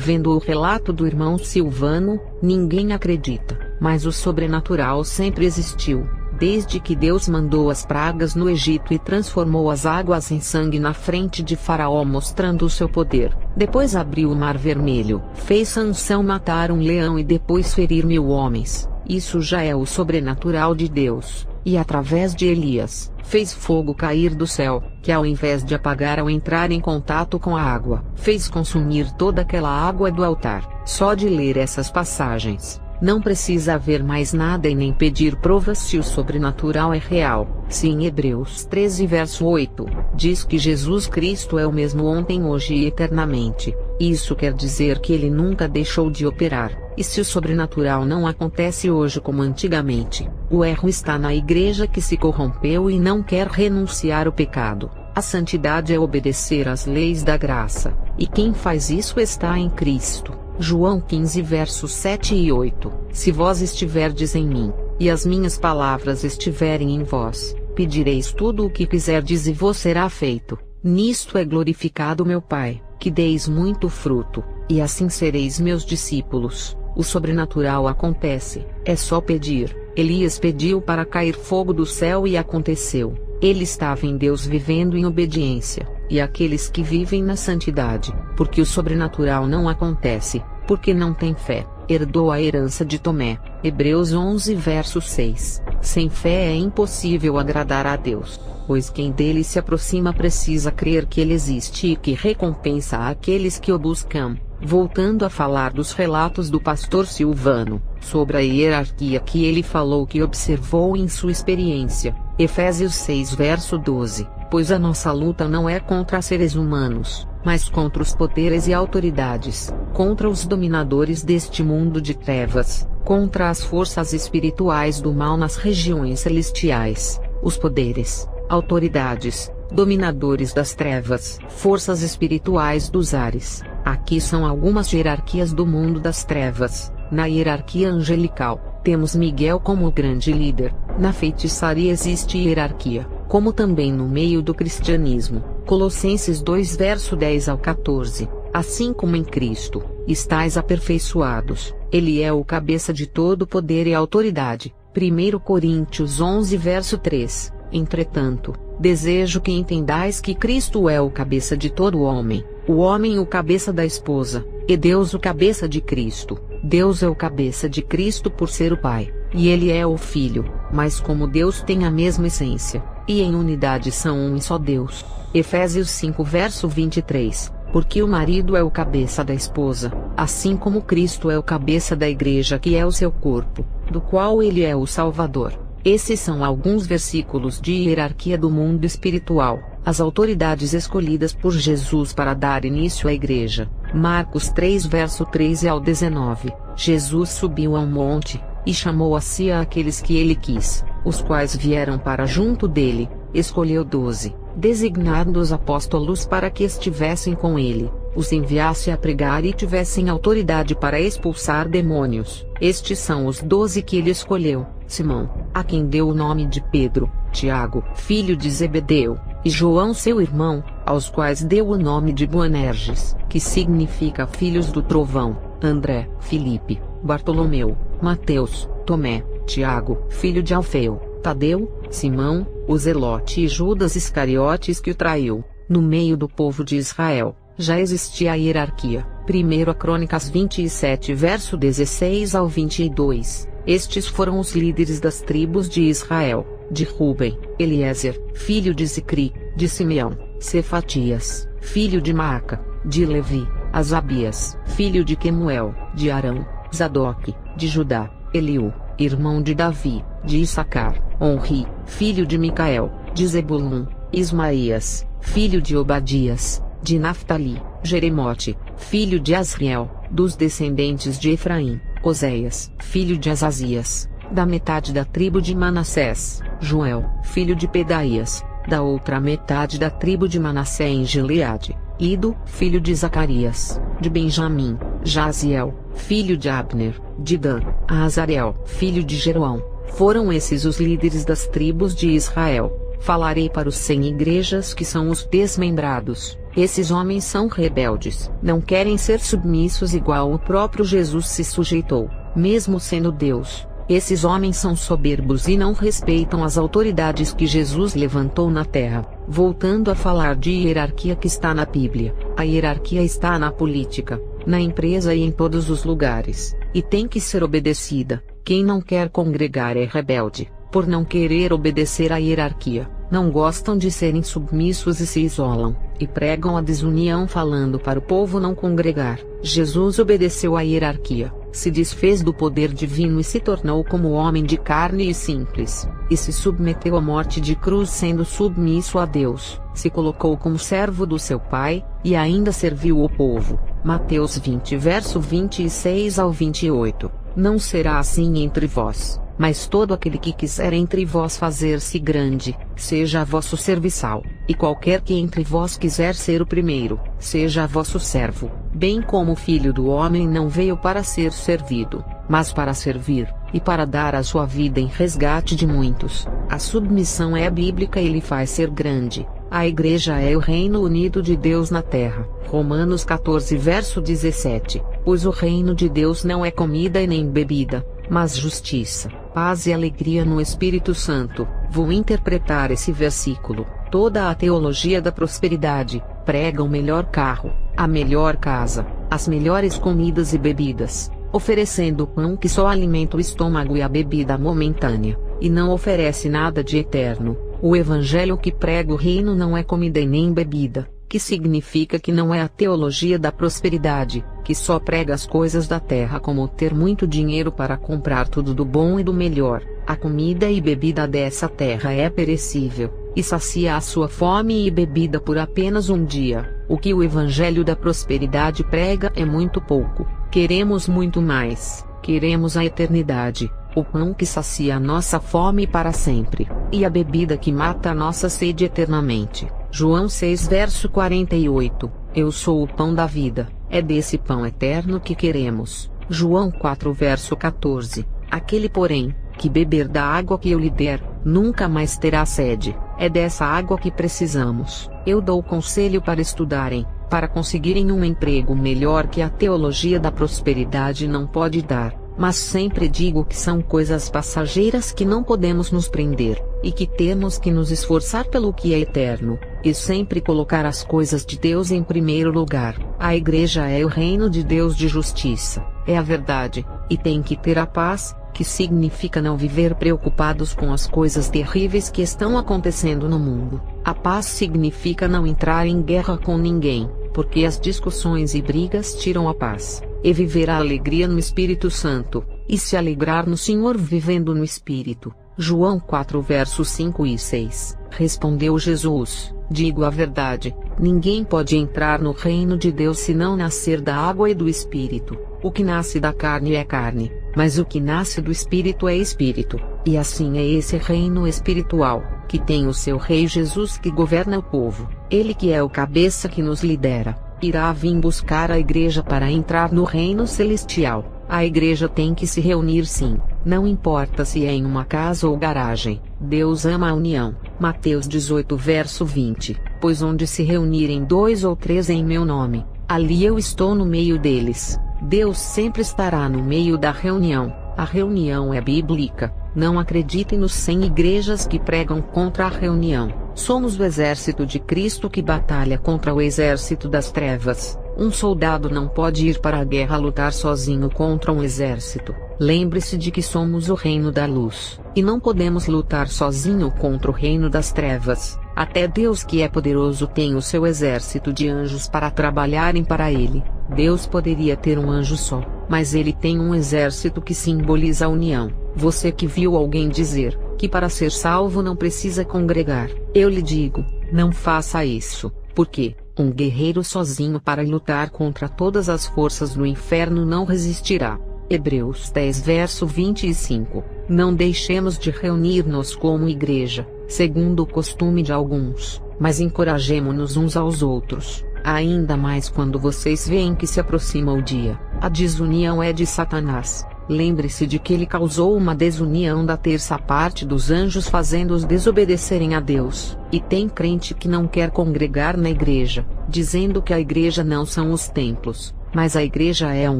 Vendo o relato do irmão Silvano, ninguém acredita, mas o sobrenatural sempre existiu, desde que Deus mandou as pragas no Egito e transformou as águas em sangue na frente de Faraó, mostrando o seu poder. Depois abriu o Mar Vermelho, fez Sansão matar um leão e depois ferir 1000 homens. Isso já é o sobrenatural de Deus. E através de Elias, fez fogo cair do céu, que ao invés de apagar ao entrar em contato com a água, fez consumir toda aquela água do altar. Só de ler essas passagens, não precisa haver mais nada e nem pedir provas se o sobrenatural é real. Se em Hebreus 13 verso 8, diz que Jesus Cristo é o mesmo ontem, hoje e eternamente, isso quer dizer que ele nunca deixou de operar. E se o sobrenatural não acontece hoje como antigamente, o erro está na igreja que se corrompeu e não quer renunciar ao pecado. A santidade é obedecer às leis da graça, e quem faz isso está em Cristo. João 15 versos 7 e 8. Se vós estiverdes em mim, e as minhas palavras estiverem em vós, pedireis tudo o que quiserdes e vos será feito. Nisto é glorificado meu Pai, que deis muito fruto, e assim sereis meus discípulos. O sobrenatural acontece, é só pedir. Elias pediu para cair fogo do céu e aconteceu. Ele estava em Deus vivendo em obediência, e aqueles que vivem na santidade, porque o sobrenatural não acontece, porque não tem fé, herdou a herança de Tomé. Hebreus 11 verso 6. Sem fé é impossível agradar a Deus, pois quem dele se aproxima precisa crer que ele existe e que recompensa aqueles que o buscam. Voltando a falar dos relatos do pastor Silvano, sobre a hierarquia que ele falou que observou em sua experiência, Efésios 6 verso 12, pois a nossa luta não é contra seres humanos, mas contra os poderes e autoridades, contra os dominadores deste mundo de trevas, contra as forças espirituais do mal nas regiões celestiais, os poderes, autoridades, dominadores das trevas, forças espirituais dos ares. Aqui são algumas hierarquias do mundo das trevas. Na hierarquia angelical, temos Miguel como o grande líder. Na feitiçaria existe hierarquia, como também no meio do cristianismo. Colossenses 2 verso 10 ao 14. Assim como em Cristo, estáis aperfeiçoados, ele é o cabeça de todo poder e autoridade. 1 Coríntios 11 verso 3. Entretanto, desejo que entendais que Cristo é o cabeça de todo homem, o homem o cabeça da esposa, e Deus o cabeça de Cristo. Deus é o cabeça de Cristo por ser o Pai, e ele é o Filho, mas como Deus tem a mesma essência, e em unidade são um e só Deus. Efésios 5 verso 23. Porque o marido é o cabeça da esposa, assim como Cristo é o cabeça da igreja, que é o seu corpo, do qual ele é o Salvador. Esses são alguns versículos de hierarquia do mundo espiritual, as autoridades escolhidas por Jesus para dar início à igreja. Marcos 3 verso 13 ao 19. Jesus subiu a um monte, e chamou a si aqueles que ele quis, os quais vieram para junto dele. Escolheu 12, designando os apóstolos para que estivessem com ele, os enviasse a pregar e tivessem autoridade para expulsar demônios. Estes são os 12 que ele escolheu: Simão, a quem deu o nome de Pedro, Tiago, filho de Zebedeu, e João seu irmão, aos quais deu o nome de Boanerges, que significa filhos do trovão, André, Filipe, Bartolomeu, Mateus, Tomé, Tiago, filho de Alfeu, Tadeu, Simão, o Zelote e Judas Iscariotes que o traiu. No meio do povo de Israel, já existia a hierarquia. 1 Crônicas 27 verso 16 ao 22. Estes foram os líderes das tribos de Israel: de Ruben, Eliezer, filho de Zicri; de Simeão, Cefatias, filho de Maaca; de Levi, Asabias, filho de Quemuel; de Arão, Zadoque; de Judá, Eliú, irmão de Davi; de Issacar, Onri, filho de Micael; de Zebulun, Ismaías, filho de Obadias; de Naftali, Jeremote, filho de Asriel; dos descendentes de Efraim, Oséias, filho de Azazias; da metade da tribo de Manassés, Joel, filho de Pedaías; da outra metade da tribo de Manassé em Gileade, Ido, filho de Zacarias; de Benjamim, Jaziel, filho de Abner; de Dan, Azarel, filho de Jeroão. Foram esses os líderes das tribos de Israel. Falarei para os 100 igrejas que são os desmembrados. Esses homens são rebeldes. Não querem ser submissos igual o próprio Jesus se sujeitou, mesmo sendo Deus. Esses homens são soberbos e não respeitam as autoridades que Jesus levantou na terra. Voltando a falar de hierarquia que está na Bíblia, a hierarquia está na política, na empresa e em todos os lugares, e tem que ser obedecida. Quem não quer congregar é rebelde, por não querer obedecer à hierarquia. Não gostam de serem submissos e se isolam, e pregam a desunião falando para o povo não congregar. Jesus obedeceu à hierarquia, se desfez do poder divino e se tornou como homem de carne e simples, e se submeteu à morte de cruz sendo submisso a Deus, se colocou como servo do seu Pai, e ainda serviu o povo. Mateus 20 verso 26 ao 28. Não será assim entre vós. Mas todo aquele que quiser entre vós fazer-se grande, seja vosso serviçal, e qualquer que entre vós quiser ser o primeiro, seja vosso servo, bem como o Filho do Homem não veio para ser servido, mas para servir, e para dar a sua vida em resgate de muitos. A submissão é bíblica e lhe faz ser grande. A igreja é o reino unido de Deus na terra. Romanos 14 verso 17. Pois o reino de Deus não é comida e nem bebida, mas justiça, paz e alegria no Espírito Santo. Vou interpretar esse versículo. Toda a teologia da prosperidade prega o melhor carro, a melhor casa, as melhores comidas e bebidas, oferecendo o pão que só alimenta o estômago e a bebida momentânea, e não oferece nada de eterno. O evangelho que prega o reino não é comida e nem bebida, que significa que não é a teologia da prosperidade, que só prega as coisas da terra como ter muito dinheiro para comprar tudo do bom e do melhor. A comida e bebida dessa terra é perecível, e sacia a sua fome e bebida por apenas um dia. O que o evangelho da prosperidade prega é muito pouco. Queremos muito mais, queremos a eternidade, o pão que sacia a nossa fome para sempre, e a bebida que mata a nossa sede eternamente. João 6 verso 48. Eu sou o pão da vida, é desse pão eterno que queremos. João 4 verso 14. Aquele porém, que beber da água que eu lhe der, nunca mais terá sede. É dessa água que precisamos. Eu dou conselho para estudarem, para conseguirem um emprego melhor que a teologia da prosperidade não pode dar. Mas sempre digo que são coisas passageiras que não podemos nos prender, e que temos que nos esforçar pelo que é eterno, e sempre colocar as coisas de Deus em primeiro lugar. A igreja é o reino de Deus de justiça, é a verdade, e tem que ter a paz, que significa não viver preocupados com as coisas terríveis que estão acontecendo no mundo. A paz significa não entrar em guerra com ninguém, porque as discussões e brigas tiram a paz, e viver a alegria no Espírito Santo, e se alegrar no Senhor vivendo no Espírito. João 4 versos 5 e 6. Respondeu Jesus: digo a verdade, ninguém pode entrar no reino de Deus se não nascer da água e do Espírito. O que nasce da carne é carne, mas o que nasce do Espírito é Espírito. E assim é esse reino espiritual, que tem o seu Rei Jesus que governa o povo. Ele que é o cabeça que nos lidera, irá vir buscar a igreja para entrar no reino celestial. A igreja tem que se reunir sim, não importa se é em uma casa ou garagem. Deus ama a união. Mateus 18 verso 20. Pois onde se reunirem 2 ou 3 em meu nome, ali eu estou no meio deles. Deus sempre estará no meio da reunião. A reunião é bíblica. Não acreditem nos 100 igrejas que pregam contra a reunião. Somos o exército de Cristo que batalha contra o exército das trevas. Um soldado não pode ir para a guerra lutar sozinho contra um exército. Lembre-se de que somos o reino da luz, e não podemos lutar sozinho contra o reino das trevas. Até Deus que é poderoso tem o seu exército de anjos para trabalharem para ele. Deus poderia ter um anjo só, mas ele tem um exército que simboliza a união. Você que viu alguém dizer que para ser salvo não precisa congregar, eu lhe digo, não faça isso, porque um guerreiro sozinho para lutar contra todas as forças do inferno não resistirá. Hebreus 10 verso 25. Não deixemos de reunir-nos como igreja, segundo o costume de alguns, mas encorajemo-nos uns aos outros, ainda mais quando vocês veem que se aproxima o dia. A desunião é de Satanás. lembre-se de que ele causou uma desunião da terça parte dos anjos, fazendo-os desobedecerem a Deus. E tem crente que não quer congregar na igreja, dizendo que a igreja não são os templos, mas a igreja é um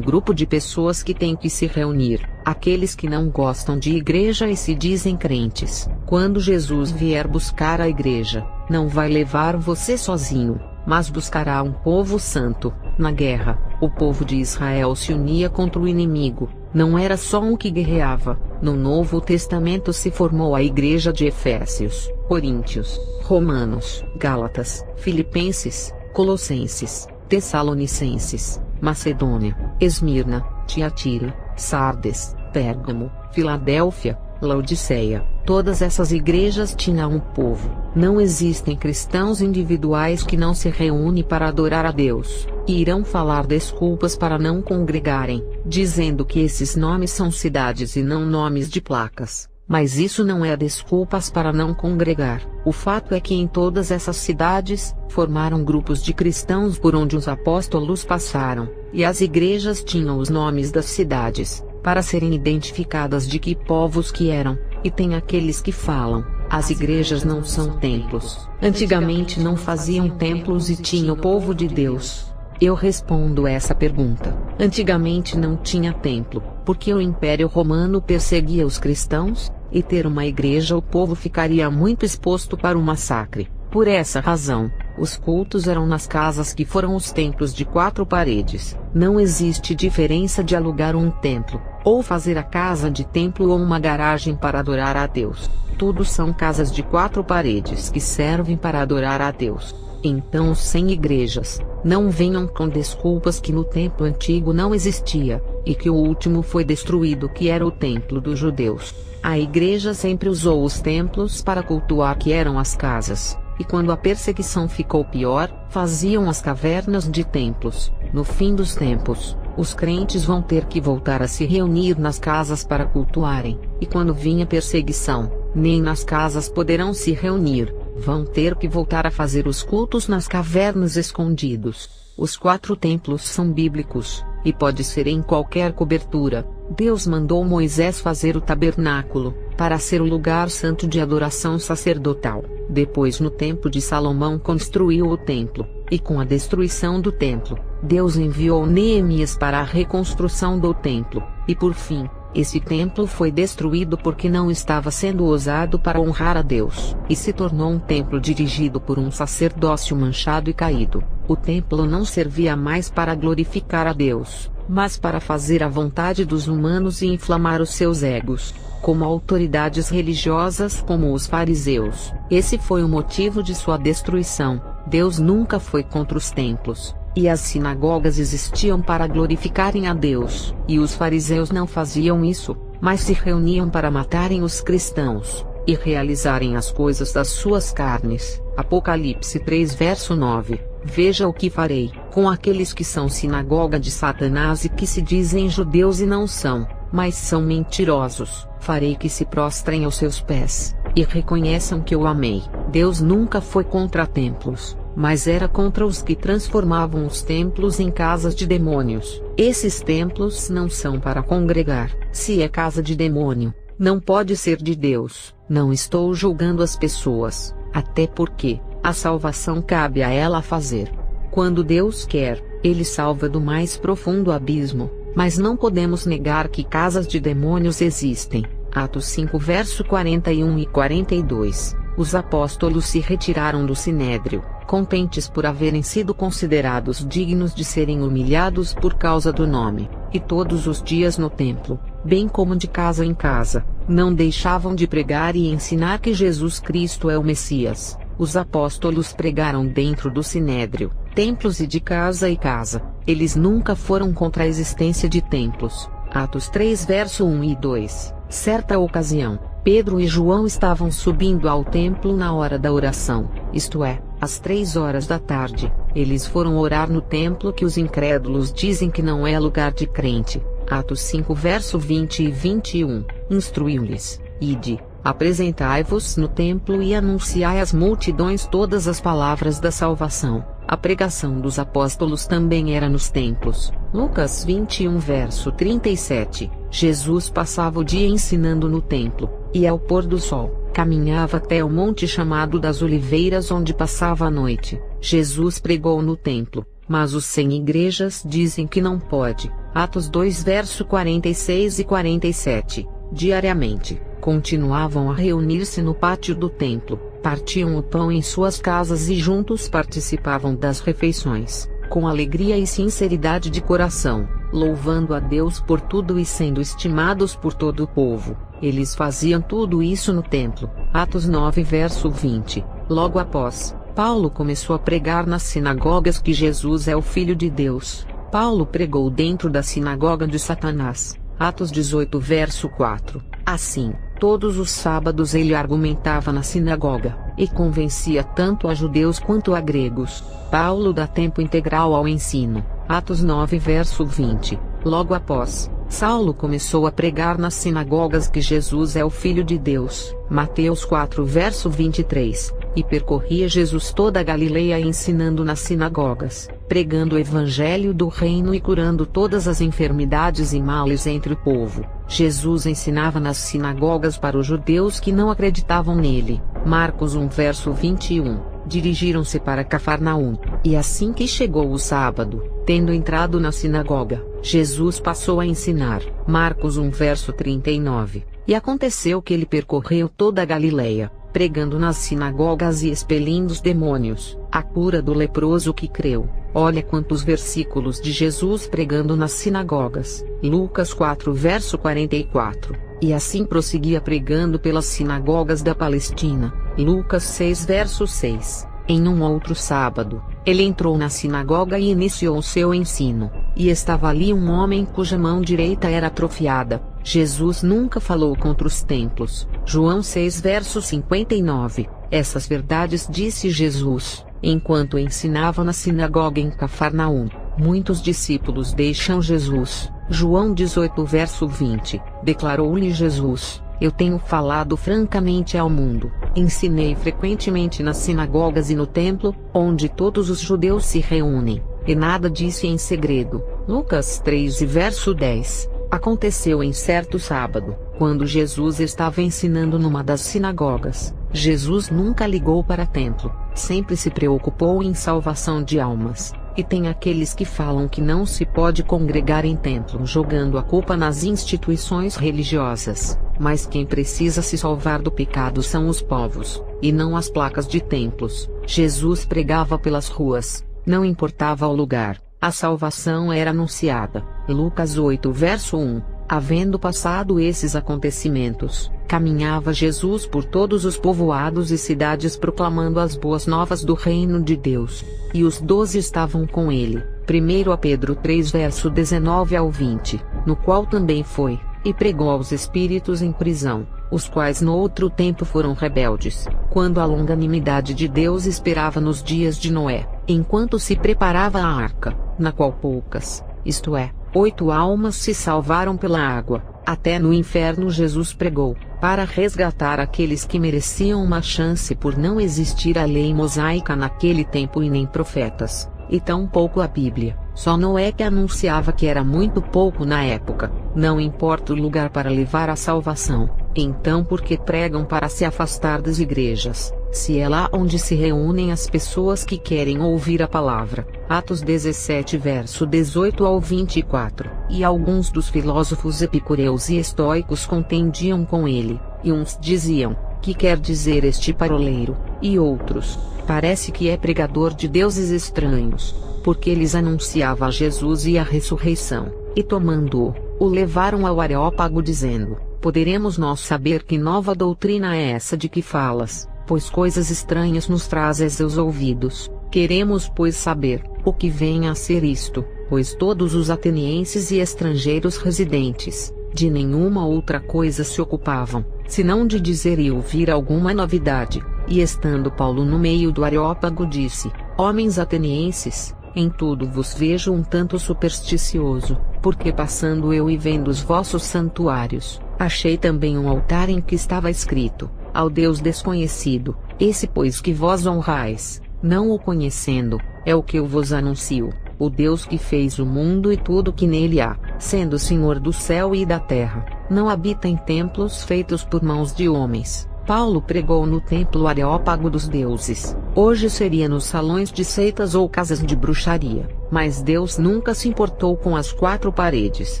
grupo de pessoas que tem que se reunir. Aqueles que não gostam de igreja e se dizem crentes, quando Jesus vier buscar a igreja, não vai levar você sozinho, mas buscará um povo santo. Na guerra, o povo de Israel se unia contra o inimigo, não era só um que guerreava. No Novo Testamento se formou a igreja de Efésios, Coríntios, Romanos, Gálatas, Filipenses, Colossenses, Tessalonicenses, Macedônia, Esmirna, Tiatira, Sardes, Pérgamo, Filadélfia, Laodiceia. Todas essas igrejas tinham um povo. Não existem cristãos individuais que não se reúnem para adorar a Deus, e irão falar desculpas para não congregarem, dizendo que esses nomes são cidades e não nomes de placas. Mas isso não é desculpas para não congregar. O fato é que em todas essas cidades, formaram grupos de cristãos por onde os apóstolos passaram, e as igrejas tinham os nomes das cidades, para serem identificadas de que povos que eram. E tem aqueles que falam, as igrejas não são templos. Antigamente não faziam templos e tinha o povo de Deus. Eu respondo essa pergunta. Antigamente não tinha templo, porque o Império Romano perseguia os cristãos, e ter uma igreja o povo ficaria muito exposto para o massacre. Por essa razão, os cultos eram nas casas que foram os templos de 4 paredes. Não existe diferença de alugar um templo, ou fazer a casa de templo ou uma garagem para adorar a Deus. Tudo são casas de 4 paredes que servem para adorar a Deus. Então, sem igrejas, não venham com desculpas que no templo antigo não existia, e que o último foi destruído, que era o templo dos judeus. A igreja sempre usou os templos para cultuar, que eram as casas. E quando a perseguição ficou pior, faziam as cavernas de templos. No fim dos tempos, os crentes vão ter que voltar a se reunir nas casas para cultuarem. E quando vinha perseguição, nem nas casas poderão se reunir. Vão ter que voltar a fazer os cultos nas cavernas escondidos. Os 4 templos são bíblicos, e pode ser em qualquer cobertura. Deus mandou Moisés fazer o tabernáculo, para ser o lugar santo de adoração sacerdotal. Depois, no tempo de Salomão, construiu o templo, e com a destruição do templo, Deus enviou Neemias para a reconstrução do templo, e por fim, esse templo foi destruído porque não estava sendo usado para honrar a Deus, e se tornou um templo dirigido por um sacerdócio manchado e caído. O templo não servia mais para glorificar a Deus, mas para fazer a vontade dos humanos e inflamar os seus egos, como autoridades religiosas como os fariseus. Esse foi o motivo de sua destruição. Deus nunca foi contra os templos, e as sinagogas existiam para glorificarem a Deus, e os fariseus não faziam isso, mas se reuniam para matarem os cristãos, e realizarem as coisas das suas carnes. Apocalipse 3 verso 9. Veja o que farei com aqueles que são sinagoga de Satanás e que se dizem judeus e não são, mas são mentirosos. Farei que se prostrem aos seus pés, e reconheçam que eu amei. Deus nunca foi contra templos, mas era contra os que transformavam os templos em casas de demônios. Esses templos não são para congregar. Se é casa de demônio, não pode ser de Deus. Não estou julgando as pessoas, até porque a salvação cabe a ela fazer. Quando Deus quer, Ele salva do mais profundo abismo, mas não podemos negar que casas de demônios existem. Atos 5 verso 41 e 42. Os apóstolos se retiraram do sinédrio, contentes por haverem sido considerados dignos de serem humilhados por causa do nome, e todos os dias no templo, bem como de casa em casa, não deixavam de pregar e ensinar que Jesus Cristo é o Messias. Os apóstolos pregaram dentro do sinédrio, templos e de casa em casa. Eles nunca foram contra a existência de templos. Atos 3 verso 1 e 2. Certa ocasião, Pedro e João estavam subindo ao templo na hora da oração, isto é, às 3 horas da tarde. Eles foram orar no templo que os incrédulos dizem que não é lugar de crente. Atos 5 verso 20 e 21. Instruiu-lhes: ide, apresentai-vos no templo e anunciai às multidões todas as palavras da salvação. A pregação dos apóstolos também era nos templos. Lucas 21 verso 37. Jesus passava o dia ensinando no templo, e ao pôr do sol, caminhava até o monte chamado das Oliveiras onde passava a noite. Jesus pregou no templo, mas os sem igrejas dizem que não pode. Atos 2 verso 46 e 47. Diariamente, continuavam a reunir-se no pátio do templo, partiam o pão em suas casas e juntos participavam das refeições, com alegria e sinceridade de coração, louvando a Deus por tudo e sendo estimados por todo o povo. Eles faziam tudo isso no templo. Atos 9 verso 20. Logo após, Paulo começou a pregar nas sinagogas que Jesus é o Filho de Deus. Paulo pregou dentro da sinagoga de Satanás. Atos 18 verso 4. Assim, todos os sábados ele argumentava na sinagoga, e convencia tanto a judeus quanto a gregos. Paulo dá tempo integral ao ensino. Atos 9 verso 20. Logo após, Saulo começou a pregar nas sinagogas que Jesus é o Filho de Deus. Mateus 4 verso 23. E percorria Jesus toda a Galileia ensinando nas sinagogas, pregando o evangelho do reino e curando todas as enfermidades e males entre o povo. Jesus ensinava nas sinagogas para os judeus que não acreditavam nele. Marcos 1 verso 21. Dirigiram-se para Cafarnaum, e assim que chegou o sábado, tendo entrado na sinagoga, Jesus passou a ensinar. Marcos 1 verso 39. E aconteceu que ele percorreu toda a Galileia, pregando nas sinagogas e expelindo os demônios, a cura do leproso que creu. Olha quantos versículos de Jesus pregando nas sinagogas. Lucas 4 verso 44. E assim prosseguia pregando pelas sinagogas da Palestina. Lucas 6 verso 6. Em um outro sábado, ele entrou na sinagoga e iniciou o seu ensino. E estava ali um homem cuja mão direita era atrofiada. Jesus nunca falou contra os templos. João 6 verso 59. Essas verdades disse Jesus, enquanto ensinava na sinagoga em Cafarnaum. Muitos discípulos deixam Jesus. João 18 verso 20. Declarou-lhe Jesus: Eu tenho falado francamente ao mundo. Ensinei frequentemente nas sinagogas e no templo, onde todos os judeus se reúnem, e nada disse em segredo. Lucas 3 verso 10. Aconteceu em certo sábado, quando Jesus estava ensinando numa das sinagogas. Jesus nunca ligou para templo, sempre se preocupou em salvação de almas. E tem aqueles que falam que não se pode congregar em templo jogando a culpa nas instituições religiosas. Mas quem precisa se salvar do pecado são os povos, e não as placas de templos. Jesus pregava pelas ruas, não importava o lugar, a salvação era anunciada. Lucas 8 verso 1. Havendo passado esses acontecimentos, caminhava Jesus por todos os povoados e cidades proclamando as boas novas do reino de Deus. E os 12 estavam com ele. 1 Pedro 3 verso 19 ao 20, no qual também foi, e pregou aos espíritos em prisão, os quais no outro tempo foram rebeldes, quando a longanimidade de Deus esperava nos dias de Noé, enquanto se preparava a arca, na qual poucas, isto é, 8 almas se salvaram pela água. Até no inferno Jesus pregou, para resgatar aqueles que mereciam uma chance por não existir a lei mosaica naquele tempo e nem profetas, e tampouco a Bíblia. Só Noé que anunciava que era muito pouco na época. Não importa o lugar para levar a salvação, então por que pregam para se afastar das igrejas, se é lá onde se reúnem as pessoas que querem ouvir a palavra? Atos 17 verso 18 ao 24. E alguns dos filósofos epicureus e estoicos contendiam com ele, e uns diziam: que quer dizer este paroleiro? E outros: parece que é pregador de deuses estranhos, porque lhes anunciava a Jesus e a ressurreição. E tomando-o, o levaram ao Areópago dizendo: poderemos nós saber que nova doutrina é essa de que falas, pois coisas estranhas nos trazes aos ouvidos. Queremos pois saber, o que vem a ser isto, pois todos os atenienses e estrangeiros residentes, de nenhuma outra coisa se ocupavam, senão de dizer e ouvir alguma novidade. E estando Paulo no meio do Areópago disse: homens atenienses, em tudo vos vejo um tanto supersticioso, porque passando eu e vendo os vossos santuários, achei também um altar em que estava escrito: ao Deus desconhecido. Esse pois que vós honrais, não o conhecendo, é o que eu vos anuncio. o Deus que fez o mundo e tudo que nele há, sendo Senhor do céu e da terra, não habita em templos feitos por mãos de homens. Paulo pregou no templo Areópago dos deuses. Hoje seria nos salões de seitas ou casas de bruxaria. Mas Deus nunca se importou com as quatro paredes,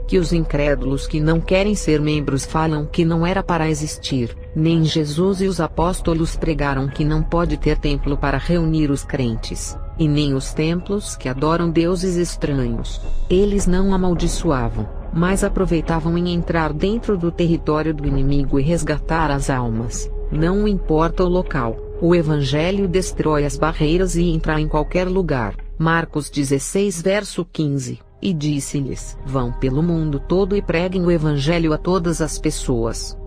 que os incrédulos que não querem ser membros falam que não era para existir. Nem Jesus e os apóstolos pregaram que não pode ter templo para reunir os crentes, e nem os templos que adoram deuses estranhos. Eles não amaldiçoavam, mas aproveitavam em entrar dentro do território do inimigo e resgatar as almas. Não importa o local, o evangelho destrói as barreiras e entra em qualquer lugar. Marcos 16 verso 15, e disse-lhes: vão pelo mundo todo e preguem o evangelho a todas as pessoas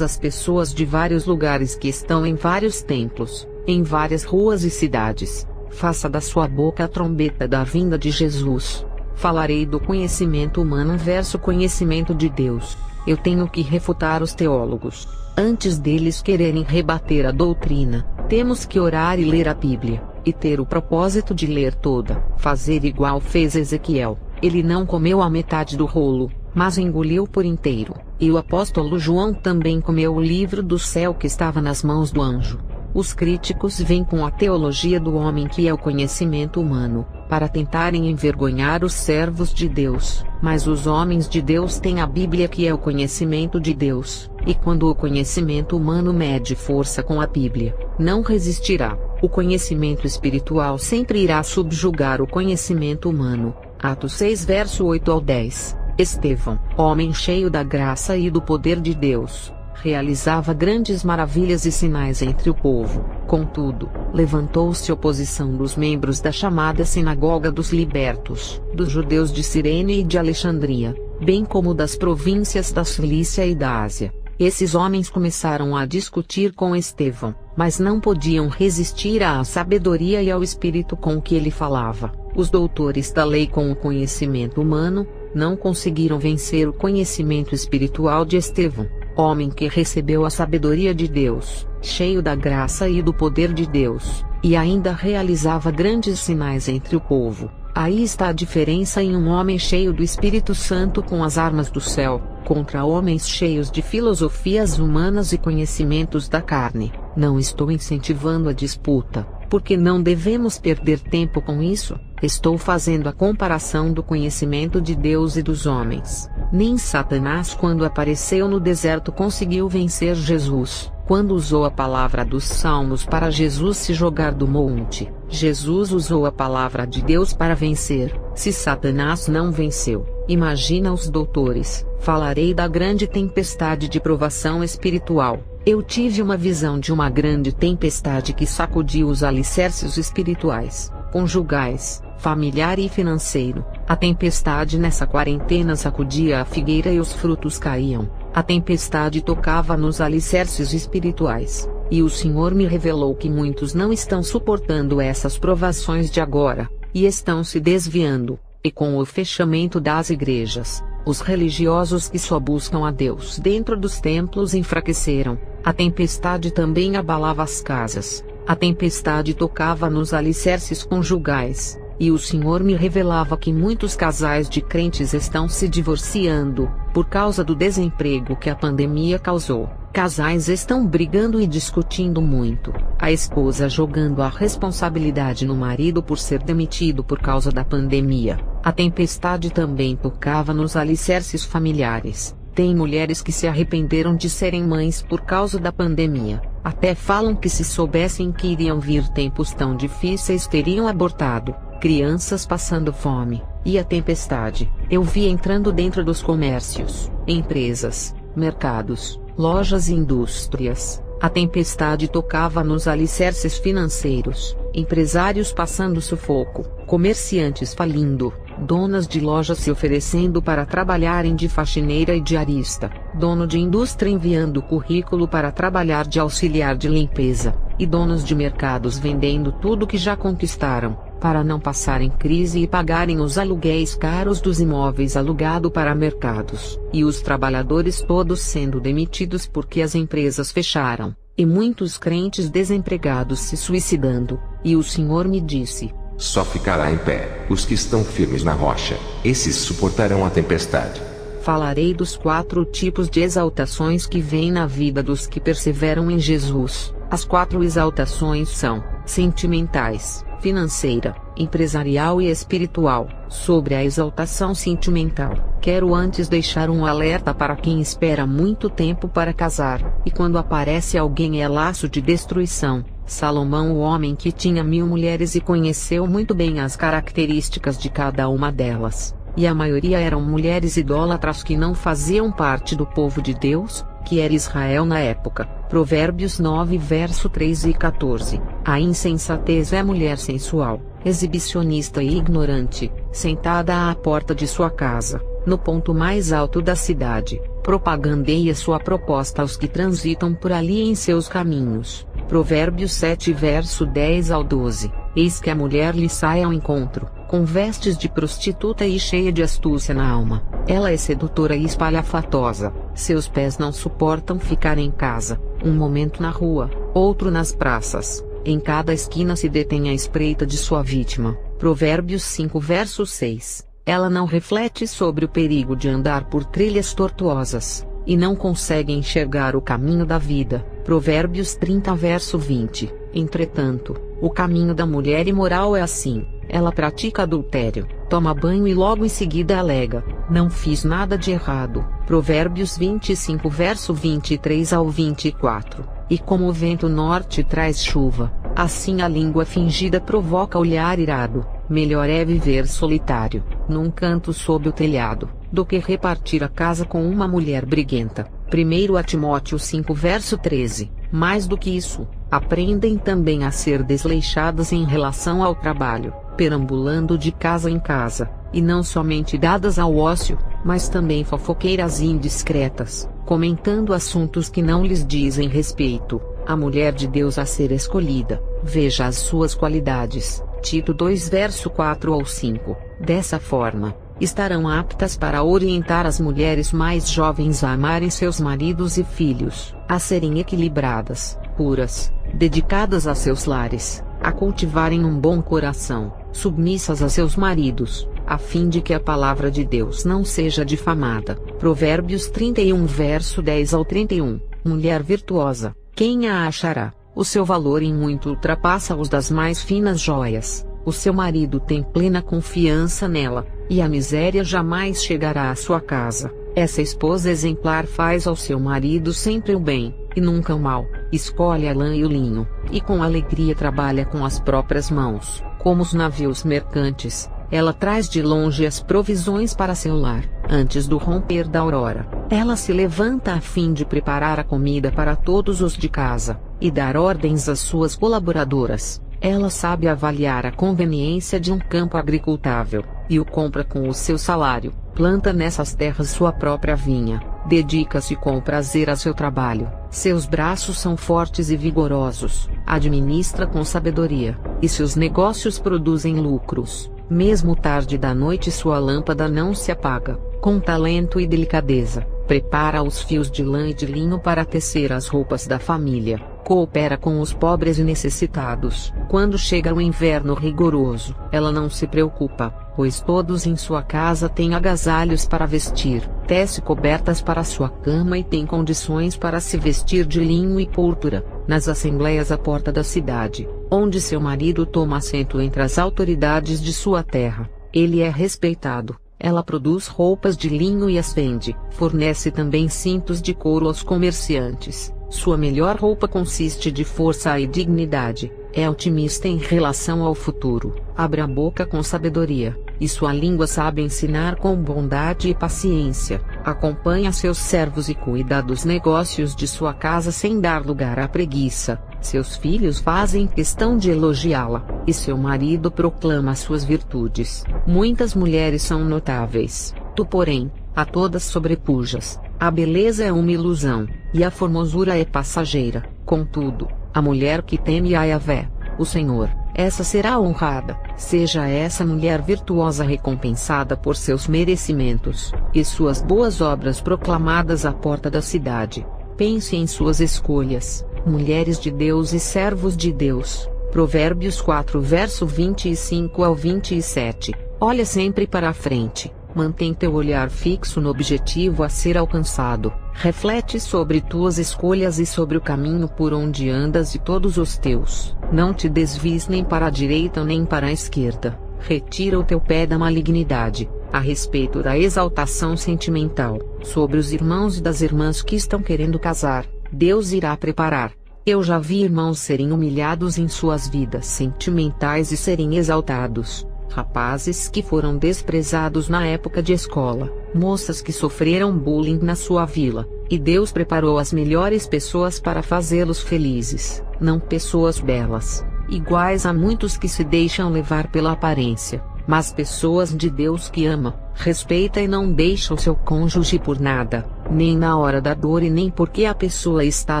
de vários lugares que estão em vários templos, em várias ruas e cidades. Faça da sua boca a trombeta da vinda de Jesus. Falarei do conhecimento humano versus conhecimento de Deus. Eu tenho que refutar os teólogos. Antes deles quererem rebater a doutrina, temos que orar e ler a Bíblia, e ter o propósito de ler toda. Fazer igual fez Ezequiel. Ele não comeu a metade do rolo, mas engoliu por inteiro. E o apóstolo João também comeu o livro do céu que estava nas mãos do anjo. Os críticos vêm com a teologia do homem, que é o conhecimento humano, para tentarem envergonhar os servos de Deus. Mas os homens de Deus têm a Bíblia, que é o conhecimento de Deus, e quando o conhecimento humano mede força com a Bíblia, não resistirá. O conhecimento espiritual sempre irá subjugar o conhecimento humano. Atos 6 verso 8 ao 10. Estevão, homem cheio da graça e do poder de Deus, realizava grandes maravilhas e sinais entre o povo. Contudo, levantou-se oposição dos membros da chamada Sinagoga dos Libertos, dos judeus de Cirene e de Alexandria, bem como das províncias da Cilícia e da Ásia. Esses homens começaram a discutir com Estevão, mas não podiam resistir à sabedoria e ao espírito com que ele falava. Os doutores da lei, com o conhecimento humano, não conseguiram vencer o conhecimento espiritual de Estevão, homem que recebeu a sabedoria de Deus, cheio da graça e do poder de Deus, e ainda realizava grandes sinais entre o povo. Aí está a diferença em um homem cheio do Espírito Santo com as armas do céu, contra homens cheios de filosofias humanas e conhecimentos da carne. Não estou incentivando a disputa, porque não devemos perder tempo com isso. Estou fazendo a comparação do conhecimento de Deus e dos homens. Nem Satanás, quando apareceu no deserto, conseguiu vencer Jesus. Quando usou a palavra dos salmos para Jesus se jogar do monte, Jesus usou a palavra de Deus para vencer. Se Satanás não venceu, imagina os doutores. Falarei da grande tempestade de provação espiritual. Eu tive uma visão de uma grande tempestade que sacudiu os alicerces espirituais, conjugais, familiar e financeiro. A tempestade nessa quarentena sacudia a figueira e os frutos caíam. A tempestade tocava nos alicerces espirituais, e o Senhor me revelou que muitos não estão suportando essas provações de agora, e estão se desviando, e com o fechamento das igrejas, os religiosos que só buscam a Deus dentro dos templos enfraqueceram. A tempestade também abalava as casas, a tempestade tocava nos alicerces conjugais, e o Senhor me revelava que muitos casais de crentes estão se divorciando, por causa do desemprego que a pandemia causou. Casais estão brigando e discutindo muito, a esposa jogando a responsabilidade no marido por ser demitido por causa da pandemia. A tempestade também tocava nos alicerces familiares. Tem mulheres que se arrependeram de serem mães por causa da pandemia. Até falam que se soubessem que iriam vir tempos tão difíceis teriam abortado. Crianças passando fome. E a tempestade, eu vi entrando dentro dos comércios, empresas, mercados, lojas e indústrias. A tempestade tocava nos alicerces financeiros, empresários passando sufoco, comerciantes falindo, donas de lojas se oferecendo para trabalharem de faxineira e diarista, dono de indústria enviando currículo para trabalhar de auxiliar de limpeza, e donos de mercados vendendo tudo que já conquistaram, para não passarem crise e pagarem os aluguéis caros dos imóveis alugados para mercados, e os trabalhadores todos sendo demitidos porque as empresas fecharam, e muitos crentes desempregados se suicidando. E o Senhor me disse: Só ficará em pé os que estão firmes na rocha. Esses suportarão a tempestade. Falarei dos 4 tipos de exaltações que vêm na vida dos que perseveram em Jesus. As 4 exaltações são: sentimentais, financeira, empresarial e espiritual. Sobre a exaltação sentimental, quero antes deixar um alerta para quem espera muito tempo para casar, e quando aparece alguém é laço de destruição. Salomão, o homem que tinha 1000 mulheres e conheceu muito bem as características de cada uma delas, e a maioria eram mulheres idólatras que não faziam parte do povo de Deus, que era Israel na época. Provérbios 9 verso 3 e 14. A insensatez é mulher sensual, exibicionista e ignorante, sentada à porta de sua casa, no ponto mais alto da cidade, propagandeia sua proposta aos que transitam por ali em seus caminhos. Provérbios 7 verso 10 ao 12. Eis que a mulher lhe sai ao encontro, com vestes de prostituta e cheia de astúcia na alma. Ela é sedutora e espalhafatosa, seus pés não suportam ficar em casa, um momento na rua, outro nas praças, em cada esquina se detém à espreita de sua vítima. Provérbios 5 verso 6. Ela não reflete sobre o perigo de andar por trilhas tortuosas, e não consegue enxergar o caminho da vida. Provérbios 30 verso 20. Entretanto, o caminho da mulher imoral é assim: ela pratica adultério, toma banho e logo em seguida alega: não fiz nada de errado. Provérbios 25 verso 23 ao 24. E como o vento norte traz chuva, assim a língua fingida provoca olhar irado. Melhor é viver solitário, num canto sob o telhado, do que repartir a casa com uma mulher briguenta. 1 Timóteo 5 verso 13. Mais do que isso, aprendem também a ser desleixadas em relação ao trabalho, perambulando de casa em casa, e não somente dadas ao ócio, mas também fofoqueiras e indiscretas, comentando assuntos que não lhes dizem respeito. A mulher de Deus a ser escolhida, veja as suas qualidades. Tito 2 verso 4 ao 5. Dessa forma, estarão aptas para orientar as mulheres mais jovens a amarem seus maridos e filhos, a serem equilibradas, puras, dedicadas a seus lares, a cultivarem um bom coração, submissas a seus maridos, a fim de que a palavra de Deus não seja difamada. Provérbios 31 verso 10 ao 31. Mulher virtuosa, quem a achará? O seu valor em muito ultrapassa os das mais finas joias. O seu marido tem plena confiança nela, e a miséria jamais chegará à sua casa. Essa esposa exemplar faz ao seu marido sempre o bem, e nunca o mal. Escolhe a lã e o linho, e com alegria trabalha com as próprias mãos, como os navios mercantes. Ela traz de longe as provisões para seu lar. Antes do romper da aurora, ela se levanta a fim de preparar a comida para todos os de casa, e dar ordens às suas colaboradoras. Ela sabe avaliar a conveniência de um campo agricultável, e o compra com o seu salário. Planta nessas terras sua própria vinha, dedica-se com prazer a seu trabalho. Seus braços são fortes e vigorosos, administra com sabedoria, e seus negócios produzem lucros. Mesmo tarde da noite sua lâmpada não se apaga. Com talento e delicadeza, prepara os fios de lã e de linho para tecer as roupas da família. Coopera com os pobres e necessitados. Quando chega o inverno rigoroso, ela não se preocupa, pois todos em sua casa têm agasalhos para vestir. Tece cobertas para sua cama e tem condições para se vestir de linho e púrpura. Nas assembleias à porta da cidade, onde seu marido toma assento entre as autoridades de sua terra, ele é respeitado. Ela produz roupas de linho e as vende. Fornece também cintos de couro aos comerciantes. Sua melhor roupa consiste de força e dignidade. É otimista em relação ao futuro. Abre a boca com sabedoria, e sua língua sabe ensinar com bondade e paciência. Acompanha seus servos e cuida dos negócios de sua casa sem dar lugar à preguiça. Seus filhos fazem questão de elogiá-la, e seu marido proclama suas virtudes. Muitas mulheres são notáveis, tu porém, a todas sobrepujas. A beleza é uma ilusão, e a formosura é passageira. Contudo, a mulher que teme a Yahvé, o Senhor, essa será honrada. Seja essa mulher virtuosa recompensada por seus merecimentos, e suas boas obras proclamadas à porta da cidade. Pense em suas escolhas, mulheres de Deus e servos de Deus. Provérbios 4 verso 25 ao 27. Olha sempre para a frente. Mantém teu olhar fixo no objetivo a ser alcançado. Reflete sobre tuas escolhas e sobre o caminho por onde andas e todos os teus. Não te desvies nem para a direita nem para a esquerda. Retira o teu pé da malignidade. A respeito da exaltação sentimental, sobre os irmãos e das irmãs que estão querendo casar, Deus irá preparar. Eu já vi irmãos serem humilhados em suas vidas sentimentais e serem exaltados. Rapazes que foram desprezados na época de escola, moças que sofreram bullying na sua vila, e Deus preparou as melhores pessoas para fazê-los felizes, não pessoas belas, iguais a muitos que se deixam levar pela aparência, mas pessoas de Deus que ama, respeita e não deixa o seu cônjuge por nada, nem na hora da dor e nem porque a pessoa está